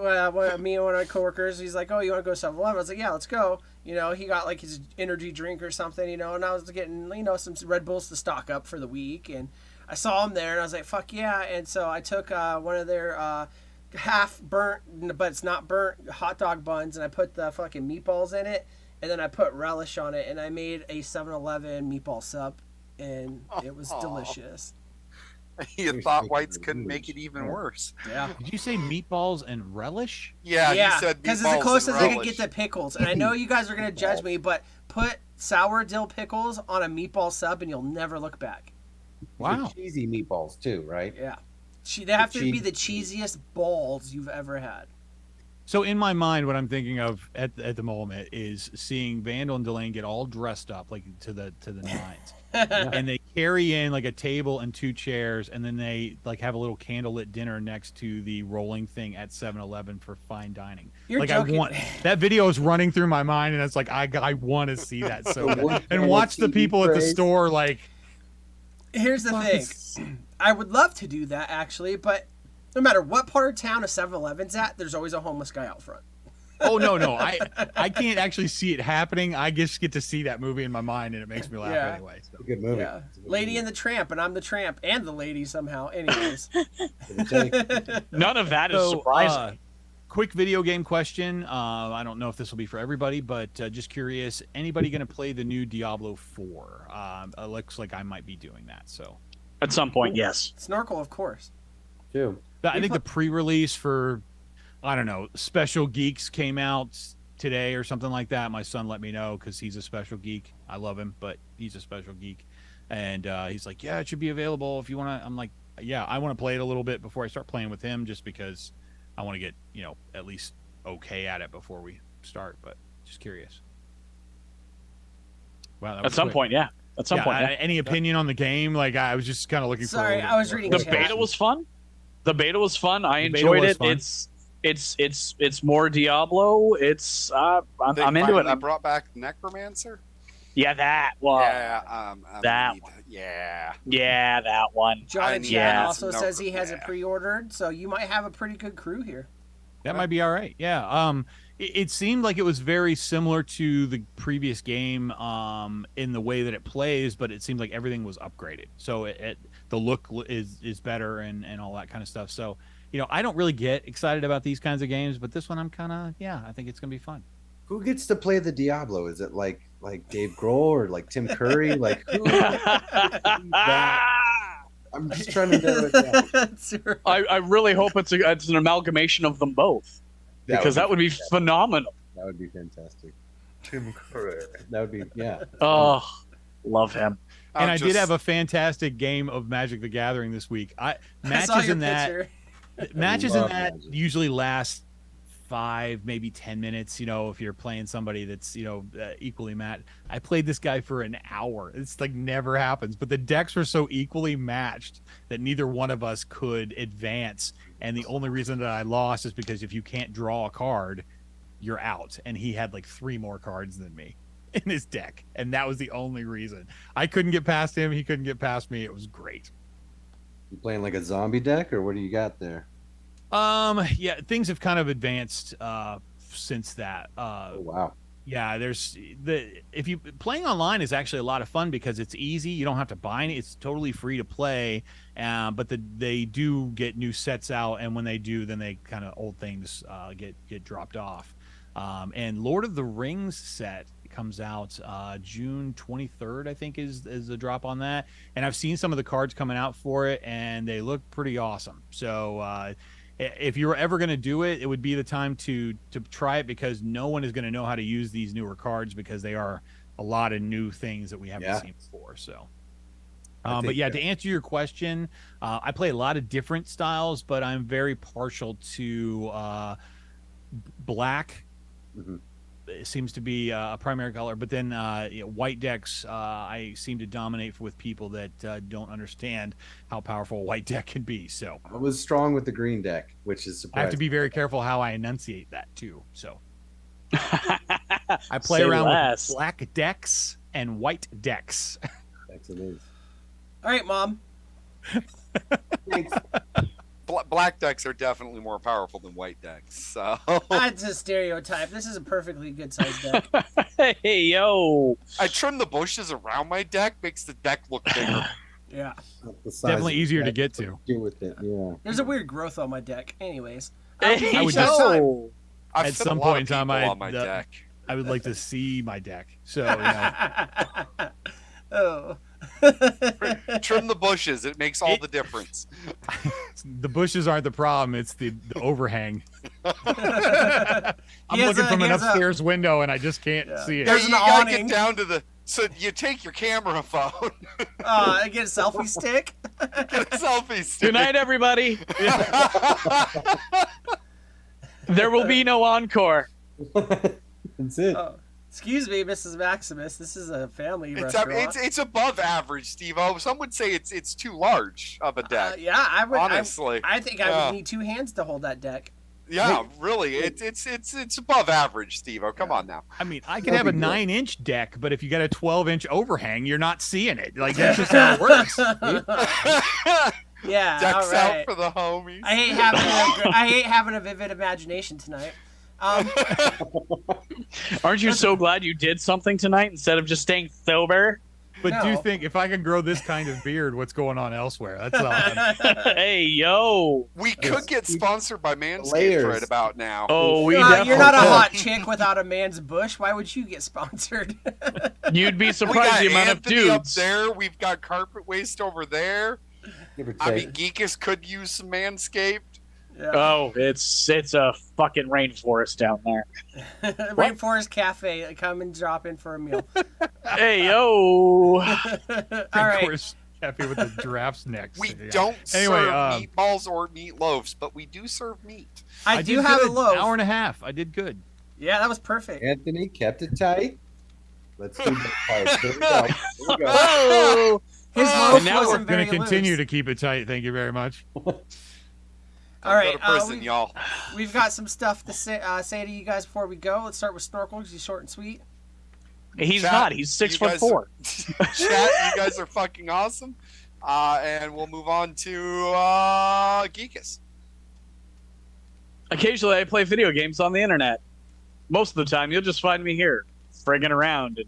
Me and one of my coworkers, he's like, "Oh, you want to go 7-Eleven?" I was like, "Yeah, let's go." You know, he got like his energy drink or something, you know, and I was getting, you know, some Red Bulls to stock up for the week, and I saw him there, and I was like, "Fuck yeah!" And so I took one of their half burnt, but it's not burnt, hot dog buns, and I put the fucking meatballs in it, and then I put relish on it, and I made a 7-Eleven meatball sub, and it was delicious. You thought whites couldn't make it even worse. Yeah. Did you say meatballs and relish? Yeah, you said because it's the meatballs closest and I could relish. get to pickles. And I know you guys are going to judge me, but put sour dill pickles on a meatball sub and you'll never look back. Wow. Cheesy meatballs too, right? Yeah. They have to be cheese- the cheesiest balls you've ever had. So in my mind, what I'm thinking of at the moment is seeing Vandal and Delane get all dressed up like to the nines, and they carry in like a table and 2 chairs, and then they like have a little candlelit dinner next to the rolling thing at 7-Eleven for fine dining. You're like joking. I want that video is running through my mind, and it's like I want to see that so bad. And watch the people at the store like. Here's the thing. I would love to do that actually, but no matter what part of town a 7-Eleven's at, there's always a homeless guy out front. Oh no, I can't actually see it happening. I just get to see that movie in my mind, and it makes me laugh Yeah. anyway. So. It's a good movie. Yeah. It's a good Lady movie. and the Tramp, and I'm the tramp and the lady somehow. Anyways. None of that is So, surprising. quick video game question. I don't know if this will be for everybody, but just curious. Anybody going to play the new Diablo 4? It looks like I might be doing that. So At some point, yes. Snorkel, of course. Too. I think the pre-release for, I don't know, Special Geeks came out today or something like that. My son let me know because he's a special geek. I love him, but he's a special geek. And he's like, yeah, it should be available if you want to. I'm like, yeah, I want to play it a little bit before I start playing with him just because I want to get, you know, at least okay at it before we start. But just curious. Wow, that At was some quick. point, yeah. At some point, yeah. Any opinion on the game? Like, I was just kind of looking Sorry, for. I was reading The chat. beta was fun. The beta was fun. I The beta enjoyed was it. fun. It's more Diablo. It's I'm They into it. finally brought back Necromancer. Yeah, that one. Yeah, that need- one. Yeah. Yeah, that one. John in I chat need also some says he has it yeah. pre-ordered, so you might have a pretty good crew here. That might be all right. Yeah. It seemed like it was very similar to the previous game in the way that it plays, but it seemed like everything was upgraded. So the look is better and all that kind of stuff. So, you know, I don't really get excited about these kinds of games, but this one I'm kind of, I think it's going to be fun. Who gets to play the Diablo? Is it like Dave Grohl or like Tim Curry? Like who? I'm just trying to narrow it down. That's right. I really hope it's an amalgamation of them both because that would be phenomenal. That would be fantastic. Tim Curry. That would be Oh, love him. And I did have a fantastic game of Magic the Gathering this week. I saw Matches your in that picture. matches in love that Magic. usually last 5, maybe 10 minutes. You know, if you're playing somebody that's equally matched. I played this guy for an hour. It's like never happens. But the decks were so equally matched that neither one of us could advance. And the only reason that I lost is because if you can't draw a card, you're out. And he had like 3 more cards than me in his deck, and that was the only reason. I couldn't get past him. He couldn't get past me. It was great. You playing like a zombie deck, or what do you got there? Yeah, things have kind of advanced since that. Oh wow. Yeah, if you playing online is actually a lot of fun because it's easy. You don't have to buy any. It's totally free to play. But they do get new sets out, and when they do, then they kind of old things get dropped off. And Lord of the Rings set comes out June 23rd, I think is the drop on that. And I've seen some of the cards coming out for it, and they look pretty awesome. So if you're ever going to do it, it would be the time to try it because no one is going to know how to use these newer cards because they are a lot of new things that we haven't seen before. So. But yeah, to answer your question, I play a lot of different styles, but I'm very partial to black It seems to be a primary color, but then white decks I seem to dominate with people that don't understand how powerful a white deck can be. So I was strong with the green deck, which is I surprising. have to be very careful how I enunciate that too. So I play Say around less. with black decks and white decks. That's it is. All right, Mom. Thanks. Black decks are definitely more powerful than white decks. So That's a stereotype. This is a perfectly good sized deck. Hey, yo. I trim the bushes around my deck, makes the deck look bigger. Yeah. The size Definitely of the easier to deck, get what to. Do with it, yeah. There's a weird growth on my deck. Anyways. Hey, I would shut just- time. yo. I've At fit some a lot point in of time, people on my the- deck. I would like to see my deck. So Oh. Trim the bushes; it makes all the difference. the bushes aren't the problem; it's the overhang. I'm He has looking a- from he an has a- upstairs window and I just can't Yeah. see it. There's you an gotta awning. get down to the. So you take your camera phone, I get a selfie stick. get a selfie stick. Good night, everybody. There will be no encore. That's it. Oh, excuse me, Mrs. Maximus. This is a family restaurant. It's above average, Steve-O. Some would say it's too large of a deck. Yeah, I would. Honestly, I think I Yeah. would need 2 hands to hold that deck. yeah, really, it's above average, Steve-O. Come on now. I mean, I could have a 9-inch deck, but if you got a 12-inch overhang, you're not seeing it. Like that's just how it works. Yeah, Decks all right. out for the homies. I hate having a vivid imagination tonight. Aren't you so glad you did something tonight instead of just staying sober? But do No. think if I can grow this kind of beard, what's going on elsewhere? That's all. Hey, yo. We could get sponsored by Manscaped Layers. right about now. Oh, we you're definitely not a could. hot chick without a man's bush. Why would you get sponsored? You'd be We surprised got the amount Anthony of up dudes. there. We've got Carpet Waste over there. Give or I take. mean, Geekus could use some Manscaped. Yeah. Oh, it's a fucking rainforest down there. Rainforest Cafe. Come and drop in for a meal. Hey, yo. All Of right. course, cafe with the giraffe's necks. We Yeah. don't Anyway, serve um, meatballs or meatloafs, but we do serve meat. I do did have a good. loaf. Hour and a half. I did good. Yeah, that was perfect. Anthony kept it tight. Let's do that part. Here we go. Here we go. Oh. His And loaf now we're wasn't very Going to continue loose. to keep it tight. Thank you very much. All right, Go to prison, we've- y'all. We've got some stuff to say to you guys before we go. Let's start with Snorkels. He's short and sweet. He's Chat, not. He's you guys 6'4". Chat, you guys are fucking awesome. And we'll move on to Geekus. Occasionally, I play video games on the internet. Most of the time, you'll just find me here, friggin' around and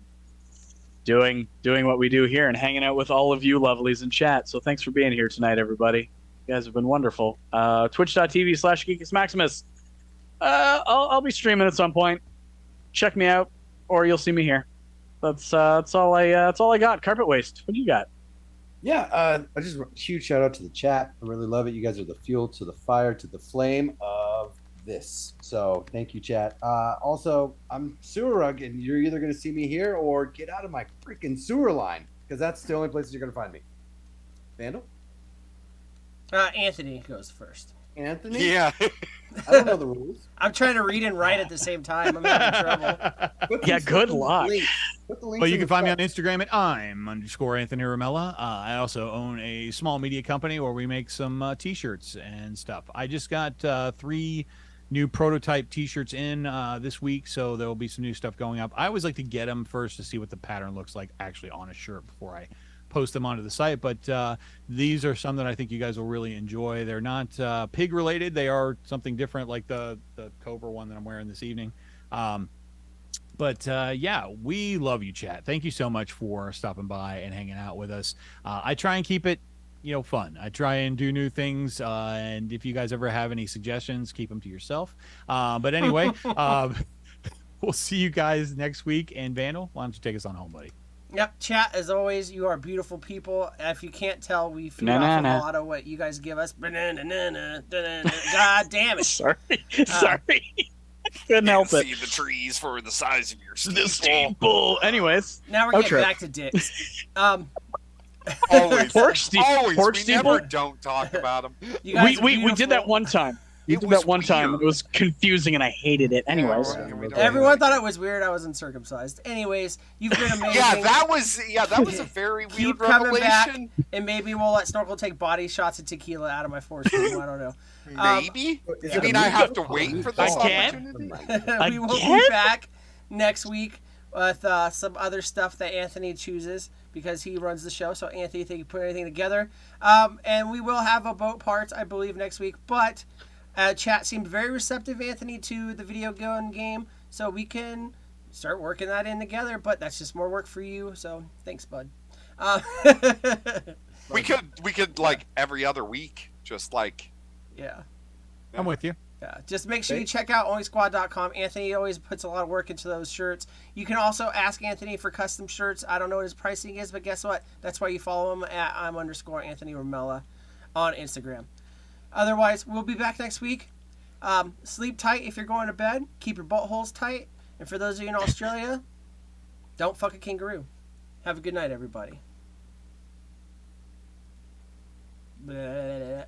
doing what we do here and hanging out with all of you lovelies in chat. So thanks for being here tonight, everybody. You guys have been wonderful. Twitch.tv/GeekusMaximus. I'll be streaming at some point. Check me out, or you'll see me here. That's all I got. Carpet Waste. What do you got? Yeah, I just huge shout out to the chat. I really love it. You guys are the fuel to the fire to the flame of this. So thank you, chat. Also, I'm sewer rug, and you're either going to see me here or get out of my freaking sewer line because that's the only places you're going to find me. Vandal, Anthony goes first. Anthony. Yeah. I don't know the rules. I'm trying to read and write at the same time. I'm having trouble. Put Yeah, these good fucking luck. links- put the links Well, you in can the find me on chat. Instagram at I'm_Anthony Ramella. I also own a small media company where we make some T-shirts and stuff. I just got 3 new prototype T-shirts in this week, so there will be some new stuff going up. I always like to get them first to see what the pattern looks like actually on a shirt before I post them onto the site. But these are some that I think you guys will really enjoy. They're not pig related. They are something different, like the Cobra one that I'm wearing this evening. But yeah, we love you, chat. Thank you so much for stopping by and hanging out with us. I try and keep it, fun. I try and do new things. And if you guys ever have any suggestions, keep them to yourself. But anyway, we'll see you guys next week. And Vandal, why don't you take us on home, buddy? Yep, chat, as always, you are beautiful people. If you can't tell, we feed Na, off na, of na. a lot of what you guys give us. Banana, banana, banana. God damn it. Sorry. Couldn't help it. See the trees for the size of your The steeple. steeple. Anyways, Now we're getting Outro. back to dicks. Always. Pork steeple. Always. Pork We steeple. never don't talk about them. You guys are We did that beautiful. one time. You It did was that one time. weird. It was confusing, and I hated it. Anyways, Yeah, we don't- Everyone thought it was weird I wasn't circumcised. Anyways, you've been amazing. that was a very weird Keep coming back, revelation. and maybe we'll let Snorkel take body shots of tequila out of my foreskin. I don't know. Um, Maybe? Is You it mean a I meat have to or wait meat for this I can't. opportunity? we will be Again? back next week with some other stuff that Anthony chooses because he runs the show. So Anthony, think you put anything together. And we will have a boat parts, I believe, next week. But chat seemed very receptive, Anthony, to the video gun game. So we can start working that in together. But that's just more work for you. So thanks, bud. We could like every other week, just like Yeah. I'm with you. Yeah, just make sure you check out onlysquad.com. Anthony always puts a lot of work into those shirts. You can also ask Anthony for custom shirts. I don't know what his pricing is, but guess what? That's why you follow him at @I'm_Anthony Ramella on Instagram. Otherwise, we'll be back next week. Sleep tight if you're going to bed. Keep your buttholes tight. And for those of you in Australia, don't fuck a kangaroo. Have a good night, everybody. Blah.